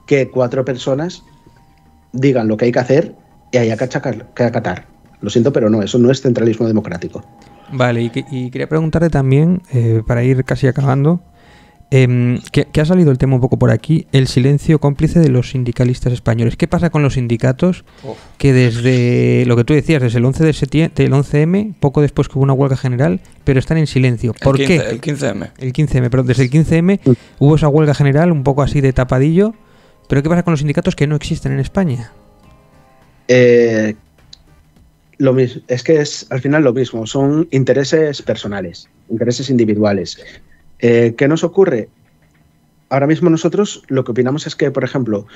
Speaker 3: que 4 personas digan lo que hay que hacer y haya que acatar. Lo siento, pero no, eso no es centralismo democrático.
Speaker 1: Vale, y quería preguntarte también, para ir casi acabando, que ha salido el tema un poco por aquí, el silencio cómplice de los sindicalistas españoles. ¿Qué pasa con los sindicatos que desde lo que tú decías, desde el 11 de septiembre, el 11M, poco después que hubo una huelga general, pero están en silencio? ¿Por qué?
Speaker 2: El 15M.
Speaker 1: El 15M, pero desde el 15M hubo esa huelga general un poco así de tapadillo, pero ¿qué pasa con los sindicatos que no existen en España?
Speaker 3: Lo mismo, es que es al final lo mismo, son intereses personales, intereses individuales. ¿Qué nos ocurre? Ahora mismo nosotros lo que opinamos es que, por ejemplo,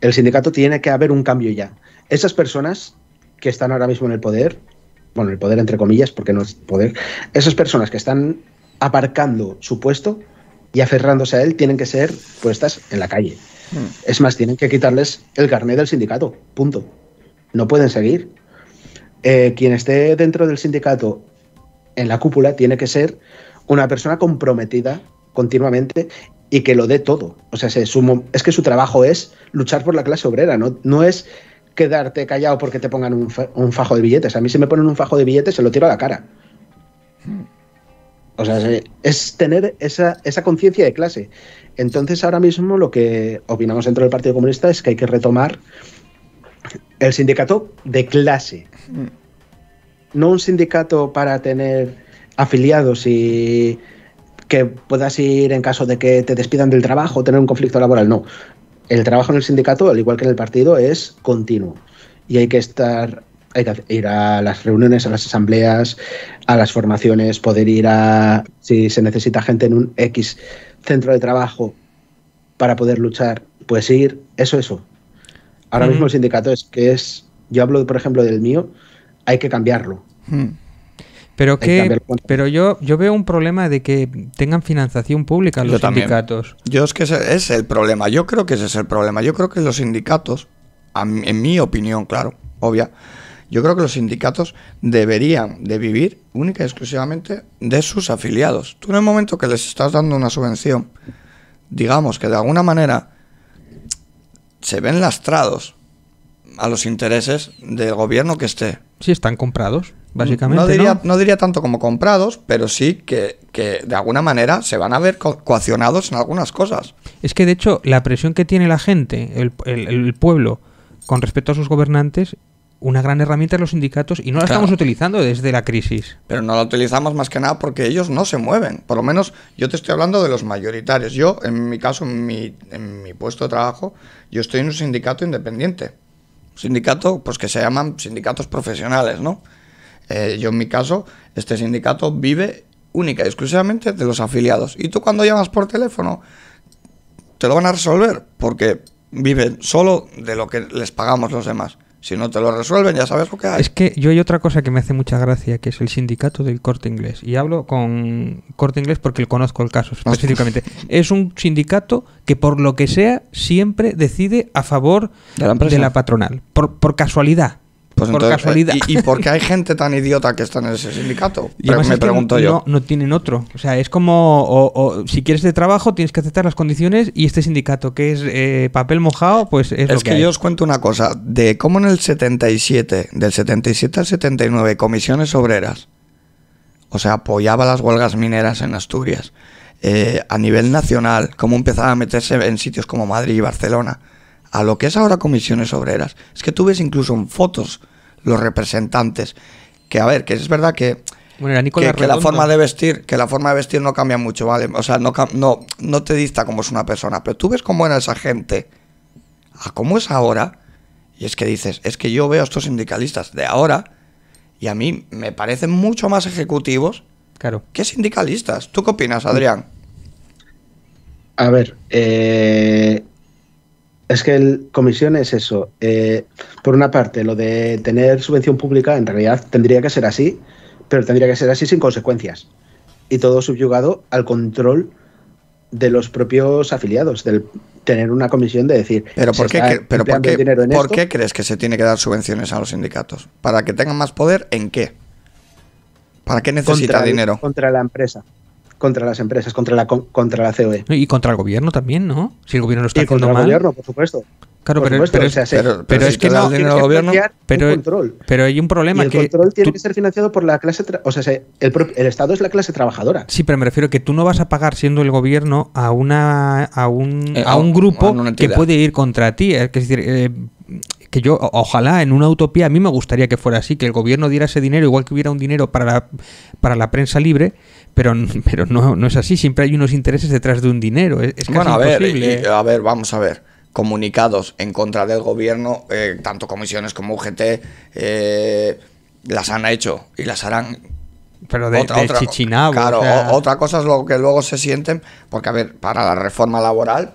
Speaker 3: el sindicato tiene que haber un cambio ya. Esas personas que están ahora mismo en el poder, bueno, el poder entre comillas, porque no es poder, esas personas que están aparcando su puesto y aferrándose a él tienen que ser puestas en la calle. Es más, tienen que quitarles el carnet del sindicato, punto. No pueden seguir. Quien esté dentro del sindicato en la cúpula tiene que ser una persona comprometida continuamente y que lo dé todo. O sea, es que su trabajo es luchar por la clase obrera, no es quedarte callado porque te pongan un fajo de billetes. A mí si me ponen un fajo de billetes se lo tiro a la cara. O sea, es tener esa conciencia de clase. Entonces ahora mismo lo que opinamos dentro del Partido Comunista es que hay que retomar El sindicato de clase. No un sindicato para tener afiliados y que puedas ir en caso de que te despidan del trabajo o tener un conflicto laboral. No. El trabajo en el sindicato, al igual que en el partido, es continuo. Y hay que ir a las reuniones, a las asambleas, a las formaciones, poder ir a, si se necesita gente en un X centro de trabajo para poder luchar, pues ir, eso. Ahora mismo el sindicato yo hablo, por ejemplo, del mío, hay que cambiarlo.
Speaker 1: Pero yo veo un problema de que tengan financiación pública los sindicatos.
Speaker 2: Yo es que ese es el problema. Yo creo que ese es el problema. Yo creo que los sindicatos, en mi opinión, claro, obvia, yo creo que los sindicatos deberían de vivir única y exclusivamente de sus afiliados. Tú en el momento que les estás dando una subvención, digamos que de alguna manera se ven lastrados a los intereses del gobierno que esté.
Speaker 1: Sí, están comprados, básicamente.
Speaker 2: No diría tanto como comprados, pero sí que de alguna manera se van a ver coaccionados en algunas cosas.
Speaker 1: Es que de hecho la presión que tiene la gente, el pueblo, con respecto a sus gobernantes, una gran herramienta es los sindicatos y no la estamos utilizando desde la crisis.
Speaker 2: Pero no la utilizamos más que nada porque ellos no se mueven. Por lo menos yo te estoy hablando de los mayoritarios. Yo, en mi caso, en mi puesto de trabajo, yo estoy en un sindicato independiente. Sindicato, pues que se llaman sindicatos profesionales, ¿no? Yo en mi caso, este sindicato vive única y exclusivamente de los afiliados. Y tú cuando llamas por teléfono, te lo van a resolver porque viven solo de lo que les pagamos los demás. Si no te lo resuelven, ya sabes lo que hay.
Speaker 1: Es que yo hay otra cosa que me hace mucha gracia, que es el sindicato del Corte Inglés. Y hablo con Corte Inglés porque conozco el caso específicamente. Es un sindicato que por lo que sea siempre decide a favor de la patronal. Por casualidad.
Speaker 2: Pues
Speaker 1: por
Speaker 2: entonces,
Speaker 1: casualidad.
Speaker 2: ¿Y por qué hay gente tan idiota que está en ese sindicato?
Speaker 1: Y además me pregunto yo. No tienen otro. O sea, es como, o si quieres de trabajo, tienes que aceptar las condiciones y este sindicato, que es papel mojado, pues es lo que hay.
Speaker 2: Yo os cuento una cosa. De cómo en el 77, del 77 al 79, comisiones obreras, o sea, apoyaba las huelgas mineras en Asturias. A nivel nacional, cómo empezaba a meterse en sitios como Madrid y Barcelona. A lo que es ahora comisiones obreras. Es que tú ves incluso en fotos los representantes. Que a ver, que es verdad que,
Speaker 1: bueno,
Speaker 2: que la forma de vestir, no cambia mucho, ¿vale? O sea, no te dicta cómo es una persona. Pero tú ves cómo era esa gente a cómo es ahora. Y es que dices, es que yo veo a estos sindicalistas de ahora y a mí me parecen mucho más ejecutivos que sindicalistas. ¿Tú qué opinas, Adrián?
Speaker 3: A ver, es que comisión es eso. Por una parte, lo de tener subvención pública en realidad tendría que ser así, pero tendría que ser así sin consecuencias. Y todo subyugado al control de los propios afiliados, del tener una comisión de decir...
Speaker 2: ¿Pero por qué crees que se tiene que dar subvenciones a los sindicatos? ¿Para que tengan más poder en qué? ¿Para qué necesita dinero?
Speaker 3: Contra la empresa. Contra las empresas, contra la COE.
Speaker 1: Y contra el gobierno también, ¿no? Si el gobierno lo está haciendo mal.
Speaker 3: Contra el gobierno, por supuesto.
Speaker 1: Claro, pero es que no.
Speaker 2: El gobierno,
Speaker 1: pero hay un problema.
Speaker 3: Y el control tiene que ser financiado por la clase. O sea, el Estado es la clase trabajadora.
Speaker 1: Sí, pero me refiero que tú no vas a pagar siendo el gobierno a un grupo que puede ir contra ti. Es decir, que yo, ojalá en una utopía, a mí me gustaría que fuera así, que el gobierno diera ese dinero, igual que hubiera un dinero para la prensa libre, pero no es así. Siempre hay unos intereses detrás de un dinero. Es casi imposible.
Speaker 2: A ver, vamos a ver. Comunicados en contra del gobierno, tanto comisiones como UGT las han hecho y las harán.
Speaker 1: Pero de chichinabo.
Speaker 2: Claro, otra cosa es lo que luego se sienten, porque a ver, para la reforma laboral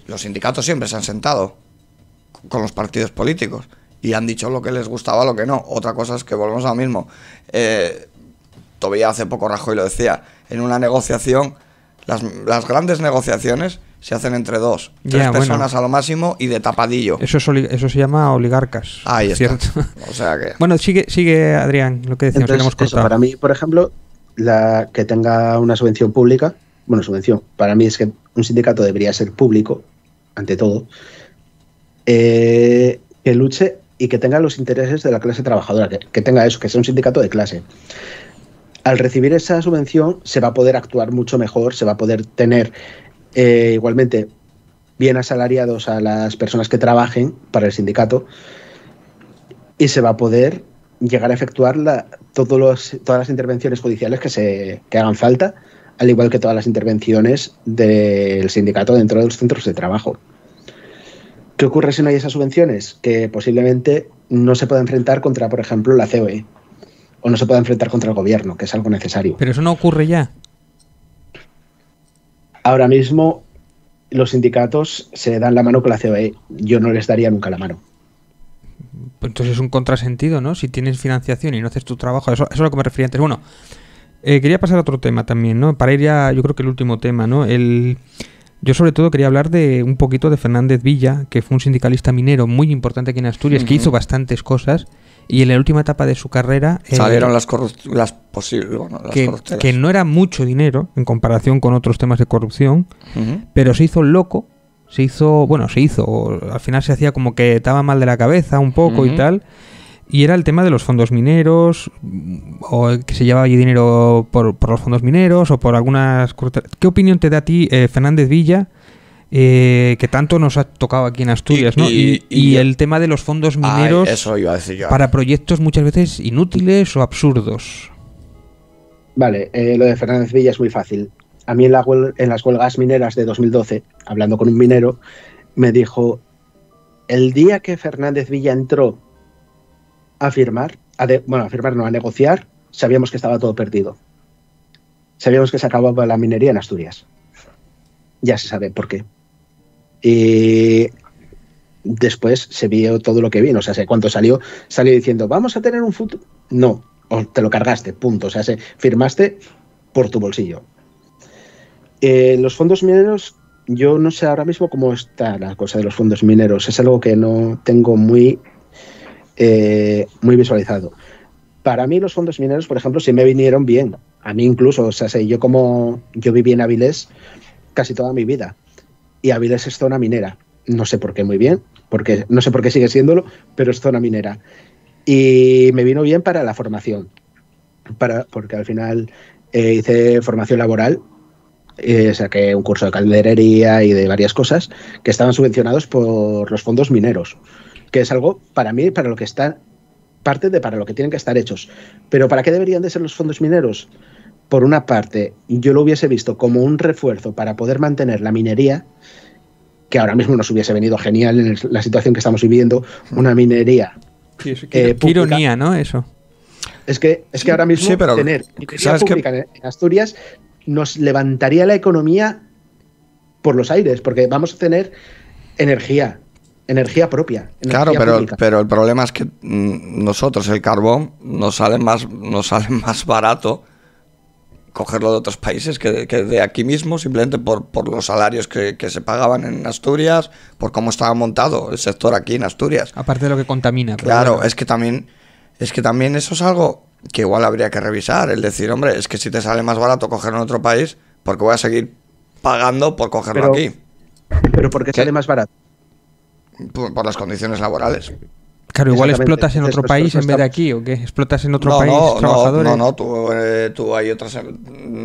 Speaker 2: los sindicatos siempre se han sentado con los partidos políticos y han dicho lo que les gustaba, lo que no. Otra cosa es que volvemos a lo mismo. Todavía hace poco Rajoy lo decía, en una negociación, las grandes negociaciones se hacen entre 2, 3 personas a lo máximo y de tapadillo.
Speaker 1: Eso se llama oligarcas.
Speaker 2: Ahí está.
Speaker 1: ¿Cierto?
Speaker 2: O sea que...
Speaker 1: Bueno, sigue Adrián, lo que decíamos.
Speaker 3: Entonces, eso, para mí, por ejemplo, que tenga una subvención pública, para mí es que un sindicato debería ser público, ante todo, que luche y que tenga los intereses de la clase trabajadora, que tenga eso, que sea un sindicato de clase. Al recibir esa subvención se va a poder actuar mucho mejor, se va a poder tener igualmente bien asalariados a las personas que trabajen para el sindicato y se va a poder llegar a efectuar todas las intervenciones judiciales que hagan falta, al igual que todas las intervenciones del sindicato dentro de los centros de trabajo. ¿Qué ocurre si no hay esas subvenciones? Que posiblemente no se pueda enfrentar contra, por ejemplo, la COE, o no se pueda enfrentar contra el gobierno, que es algo necesario.
Speaker 1: Pero eso no ocurre ya.
Speaker 3: Ahora mismo los sindicatos se dan la mano con la COE. Yo no les daría nunca la mano.
Speaker 1: Entonces es un contrasentido, ¿no? Si tienes financiación y no haces tu trabajo, eso es a lo que me refería antes. Bueno, quería pasar a otro tema también, ¿no? Para ir ya, yo creo que el último tema, ¿no? Yo sobre todo quería hablar de un poquito de Fernández Villa, que fue un sindicalista minero muy importante aquí en Asturias, que hizo bastantes cosas, y en la última etapa de su carrera
Speaker 2: salieron las corruptelas.
Speaker 1: Que no era mucho dinero en comparación con otros temas de corrupción, pero se hizo loco, al final se hacía como que estaba mal de la cabeza un poco y tal, y era el tema de los fondos mineros, o que se llevaba allí dinero por los fondos mineros o por algunas... ¿Qué opinión te da a ti Fernández Villa, que tanto nos ha tocado aquí en Asturias, ¿no? Y el tema de los fondos mineros
Speaker 2: eso iba a decir yo.
Speaker 1: Para proyectos muchas veces inútiles o absurdos?
Speaker 3: Vale, lo de Fernández Villa es muy fácil. A mí en las huelgas mineras de 2012, hablando con un minero, me dijo, el día que Fernández Villa entró a negociar, sabíamos que estaba todo perdido. Sabíamos que se acababa la minería en Asturias. Ya se sabe por qué. Y después se vio todo lo que vino. O sea, cuando salió diciendo, vamos a tener un futuro. No, o te lo cargaste, punto. O sea, firmaste por tu bolsillo. Los fondos mineros, yo no sé ahora mismo cómo está la cosa de los fondos mineros. Es algo que no tengo muy visualizado. Para mí los fondos mineros, por ejemplo, sí me vinieron bien. A mí incluso, o sea, yo viví en Avilés casi toda mi vida. Y Avilés es zona minera. No sé por qué muy bien, no sé por qué sigue siéndolo, pero es zona minera. Y me vino bien para la formación. Porque al final hice formación laboral, saqué un curso de calderería y de varias cosas que estaban subvencionados por los fondos mineros, que es algo para mí, para lo que están, para lo que tienen que estar hechos. Pero ¿para qué deberían de ser los fondos mineros? Por una parte, yo lo hubiese visto como un refuerzo para poder mantener la minería, que ahora mismo nos hubiese venido genial en la situación que estamos viviendo, una minería.
Speaker 1: Sí, qué ironía, ¿no? Eso.
Speaker 3: Es que ahora mismo tener minería pública en Asturias nos levantaría la economía por los aires, porque vamos a tener energía propia.
Speaker 2: Claro, pero el problema es que nosotros el carbón nos sale más barato cogerlo de otros países que de aquí mismo, simplemente por los salarios que se pagaban en Asturias, por cómo estaba montado el sector aquí en Asturias.
Speaker 1: Aparte de lo que contamina.
Speaker 2: Claro, bueno. es que también eso es algo que igual habría que revisar, el decir, hombre, es que si te sale más barato cogerlo en otro país, ¿por qué voy a seguir pagando por cogerlo aquí?
Speaker 3: ¿Pero por qué sale más barato?
Speaker 2: Por las condiciones laborales.
Speaker 1: Claro, igual explotas en otro país en vez de aquí, ¿o qué? ¿Explotas en otro país trabajadores?
Speaker 2: No, tú hay otras...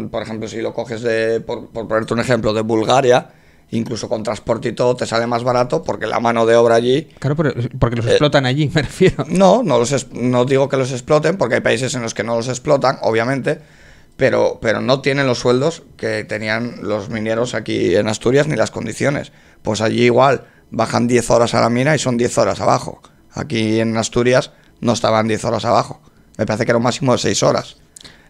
Speaker 2: Por ejemplo, si lo coges por ponerte un ejemplo, de Bulgaria, incluso con transporte y todo, te sale más barato porque la mano de obra allí...
Speaker 1: Claro, pero porque los explotan allí, me refiero.
Speaker 2: No digo que los exploten, porque hay países en los que no los explotan, obviamente, pero no tienen los sueldos que tenían los mineros aquí en Asturias, ni las condiciones. Pues allí igual bajan 10 horas a la mina y son 10 horas abajo. Aquí en Asturias no estaban 10 horas abajo. Me parece que era un máximo de 6 horas.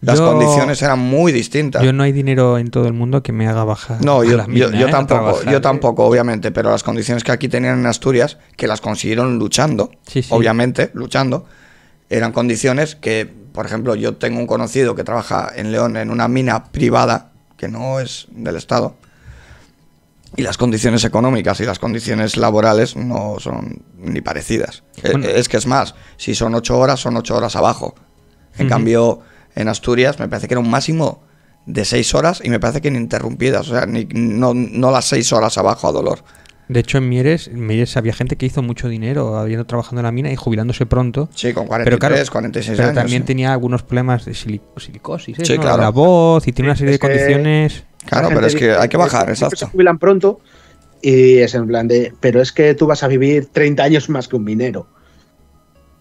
Speaker 2: Las condiciones eran muy distintas.
Speaker 1: Yo no hay dinero en todo el mundo que me haga bajar.
Speaker 2: No, yo tampoco, obviamente, pero las condiciones que aquí tenían en Asturias, que las consiguieron luchando, obviamente, luchando, eran condiciones que, por ejemplo, yo tengo un conocido que trabaja en León en una mina privada, que no es del Estado, y las condiciones económicas y las condiciones laborales no son ni parecidas. Bueno, es que es más, si son 8 horas, son 8 horas abajo. En cambio, en Asturias me parece que era un máximo de 6 horas y me parece que ininterrumpidas, o sea, no las 6 horas abajo a dolor.
Speaker 1: De hecho, en Mieres había gente que hizo mucho dinero habiendo trabajando en la mina y jubilándose pronto.
Speaker 2: Sí, con 43, 46 años.
Speaker 1: Pero también tenía algunos problemas de silicosis,
Speaker 2: sí,
Speaker 1: ¿no?
Speaker 2: Claro.
Speaker 1: La voz y tiene una serie de condiciones...
Speaker 2: Claro, pero es que hay que bajar, exacto.
Speaker 3: Se jubilan pronto Y es en plan de, pero es que tú vas a vivir 30 años más que un minero.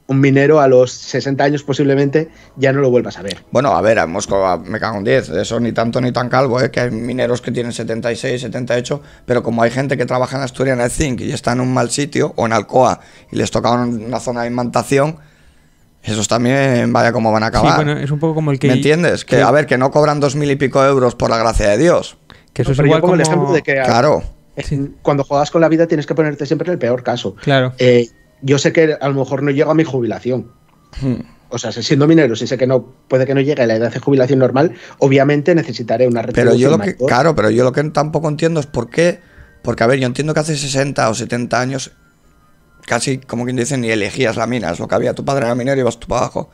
Speaker 3: Un minero a los 60 años posiblemente ya no lo vuelvas a ver.
Speaker 2: Bueno, a ver, en Moscú me cago en 10, eso ni tanto ni tan calvo, que hay mineros que tienen 76, 78, pero como hay gente que trabaja en Asturias en el zinc y está en un mal sitio, o en Alcoa, y les toca una zona de imantación, esos también vaya como van a acabar.
Speaker 1: Sí, bueno, es un poco como el que...
Speaker 2: ¿Me entiendes? Que, a ver, que no cobran 2.000 y pico euros por la gracia de Dios.
Speaker 1: Que eso
Speaker 3: No,
Speaker 1: es
Speaker 3: pero
Speaker 1: igual
Speaker 3: yo pongo
Speaker 1: como...
Speaker 3: el ejemplo de que
Speaker 2: Claro.
Speaker 3: cuando juegas con la vida tienes que ponerte siempre en el peor caso.
Speaker 1: Claro.
Speaker 3: Yo sé que a lo mejor no llego a mi jubilación. O sea, siendo minero, si sé que no puede que no llegue a la edad de jubilación normal, obviamente necesitaré una retribución
Speaker 2: Pero yo
Speaker 3: mayor.
Speaker 2: claro, pero yo lo que tampoco entiendo es por qué. Porque, a ver, yo entiendo que hace 60 o 70 años casi, como quien dice, ni elegías la mina, es lo que había. Tu padre era minero y ibas tú para abajo.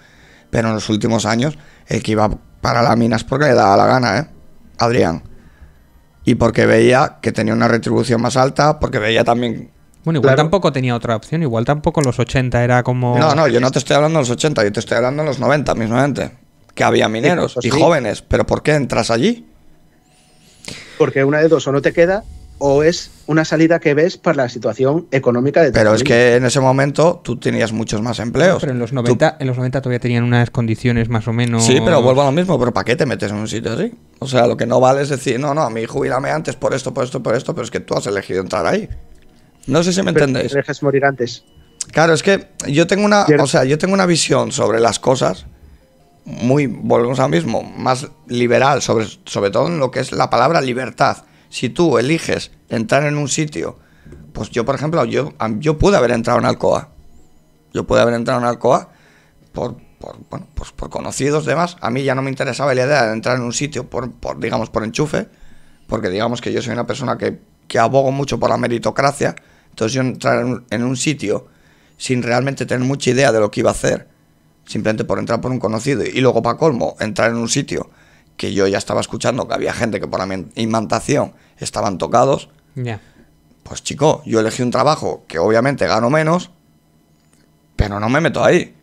Speaker 2: Pero en los últimos años, el que iba para la mina es porque le daba la gana, Adrián. Y porque veía que tenía una retribución más alta, porque veía también...
Speaker 1: Bueno, igual
Speaker 3: Claro.
Speaker 1: tampoco tenía otra opción, igual tampoco en los 80 era como...
Speaker 2: No, yo no te estoy hablando de los 80, yo te estoy hablando de los 90 mismamente. Que había mineros
Speaker 3: pues
Speaker 2: y
Speaker 3: sí.
Speaker 2: jóvenes, pero ¿por qué entras allí?
Speaker 3: Porque una de dos, o no te queda, o es una salida que ves para la situación económica de tu
Speaker 2: Pero es
Speaker 3: familia.
Speaker 2: que en ese momento tú tenías muchos más empleos.
Speaker 1: Pero en los
Speaker 2: Tú-
Speaker 1: 90 todavía tenían unas condiciones más o menos...
Speaker 2: Sí, pero vuelvo a lo mismo, pero ¿para qué te metes en un sitio así? O sea, lo que no vale es decir, no, a mí jubílame antes por esto, pero es que tú has elegido entrar ahí. No sé si me
Speaker 3: Pero
Speaker 2: entendéis.
Speaker 3: te dejes morir antes.
Speaker 2: Claro, es que yo tengo
Speaker 3: Cierto.
Speaker 2: yo tengo una visión sobre las cosas muy, volvemos al mismo, más liberal, sobre todo en lo que es la palabra libertad. Si tú eliges entrar en un sitio, pues yo, por ejemplo, yo pude haber entrado en Alcoa. Yo pude haber entrado en Alcoa bueno, pues por conocidos, demás. A mí ya no me interesaba la idea de entrar en un sitio digamos, por enchufe, porque digamos que yo soy una persona que abogo mucho por la meritocracia. Entonces yo entrar en un sitio sin realmente tener mucha idea de lo que iba a hacer, simplemente por entrar por un conocido, y luego para colmo, entrar en un sitio que yo ya estaba escuchando que había gente que por la imantación estaban tocados,
Speaker 1: Ya.
Speaker 2: pues chico, yo elegí un trabajo que obviamente gano menos, pero no me meto ahí.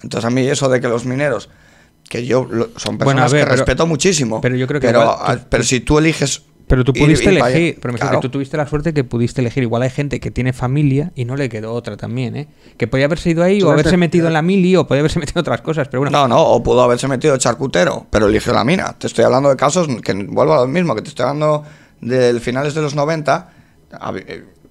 Speaker 2: Entonces a mí eso de que los mineros, que son
Speaker 1: Bueno, a
Speaker 2: personas
Speaker 1: ver,
Speaker 2: que
Speaker 1: pero-
Speaker 2: respeto muchísimo,
Speaker 1: pero yo creo que
Speaker 2: pero,
Speaker 1: igual
Speaker 2: pero si tú eliges...
Speaker 1: Pero tú pudiste
Speaker 2: ir para allá,
Speaker 1: elegir, pero me refiero
Speaker 2: claro.
Speaker 1: que tú tuviste la suerte que pudiste elegir. Igual hay gente que tiene familia y no le quedó otra también, ¿eh? Que podía haberse ido ahí o
Speaker 3: No es
Speaker 1: haberse metido
Speaker 3: necesidad.
Speaker 1: en la mili o podía haberse metido en otras cosas, pero bueno.
Speaker 2: No, o pudo haberse metido charcutero, pero eligió la mina. Te estoy hablando de casos que vuelvo a lo mismo, que te estoy hablando de finales de los 90,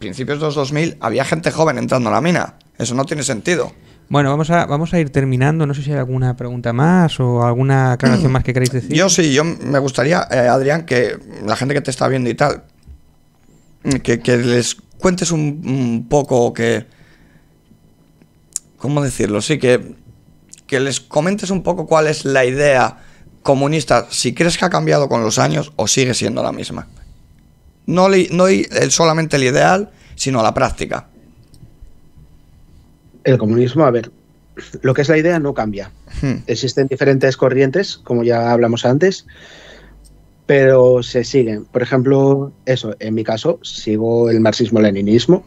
Speaker 2: principios de los 2000, había gente joven entrando a la mina. Eso no tiene sentido.
Speaker 1: Bueno, vamos a ir terminando. No sé si hay alguna pregunta más o alguna aclaración más que queréis decir.
Speaker 2: Yo me gustaría, Adrián, que la gente que te está viendo y tal, que les cuentes un poco ¿cómo decirlo? Sí, que les comentes un poco cuál es la idea comunista, si crees que ha cambiado con los años o sigue siendo la misma. No solamente el ideal, sino la práctica.
Speaker 3: El comunismo, a ver, lo que es la idea no cambia. Existen diferentes corrientes, como ya hablamos antes, pero se siguen. Por ejemplo, eso, en mi caso, sigo el marxismo-leninismo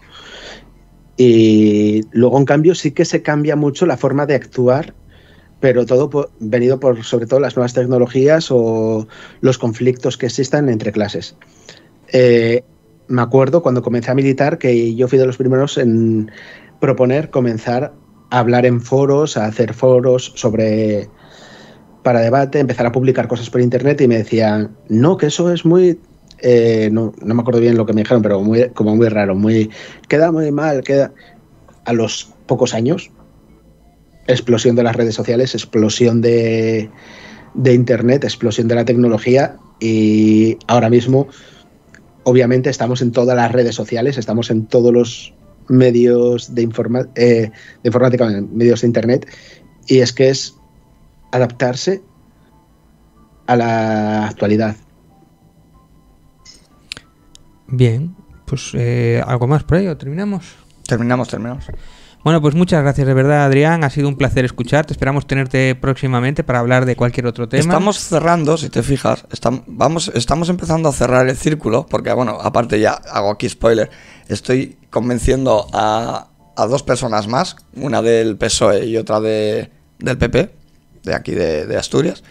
Speaker 3: y luego, en cambio, sí que se cambia mucho la forma de actuar, pero todo venido por, sobre todo, las nuevas tecnologías o los conflictos que existan entre clases. Me acuerdo cuando comencé a militar que yo fui de los primeros en proponer comenzar a hablar en foros, a hacer foros para debate, empezar a publicar cosas por internet y me decían, no, que eso es muy, no me acuerdo bien lo que me dijeron, pero como muy raro, queda muy mal, queda. A los pocos años, explosión de las redes sociales, explosión de internet, explosión de la tecnología y ahora mismo, obviamente, estamos en todas las redes sociales, estamos en todos los medios de informática, medios de internet, y es que es adaptarse a la actualidad.
Speaker 1: Bien, pues algo más por ello, ¿terminamos?
Speaker 2: Terminamos.
Speaker 1: Bueno, pues muchas gracias de verdad, Adrián. Ha sido un placer escucharte. Esperamos tenerte próximamente para hablar de cualquier otro tema.
Speaker 2: Estamos cerrando, si te fijas, estamos empezando a cerrar el círculo, porque, bueno, aparte ya hago aquí spoiler, estoy convenciendo a dos personas más, una del PSOE y otra del PP, de aquí de Asturias,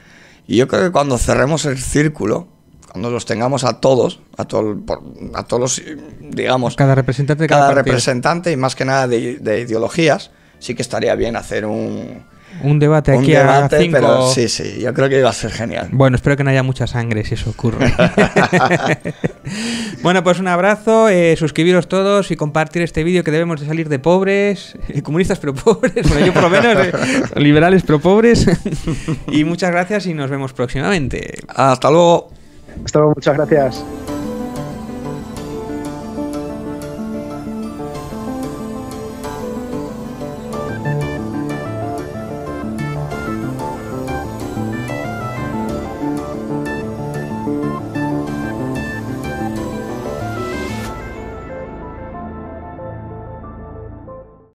Speaker 2: y yo creo que cuando cerremos el círculo, cuando los tengamos a todos los, digamos,
Speaker 1: cada representante de cada partido.
Speaker 2: representante, y más que nada de ideologías, sí que estaría bien hacer un
Speaker 1: debate aquí a 5.
Speaker 2: Pero sí, yo creo que iba a ser genial.
Speaker 1: Bueno, espero que no haya mucha sangre si eso ocurre. Bueno, pues un abrazo, suscribiros todos y compartir este vídeo, que debemos de salir de pobres, comunistas pero pobres, bueno, yo por lo menos, liberales pero pobres. Y muchas gracias y nos vemos próximamente.
Speaker 2: Hasta luego.
Speaker 3: Hasta luego, muchas gracias.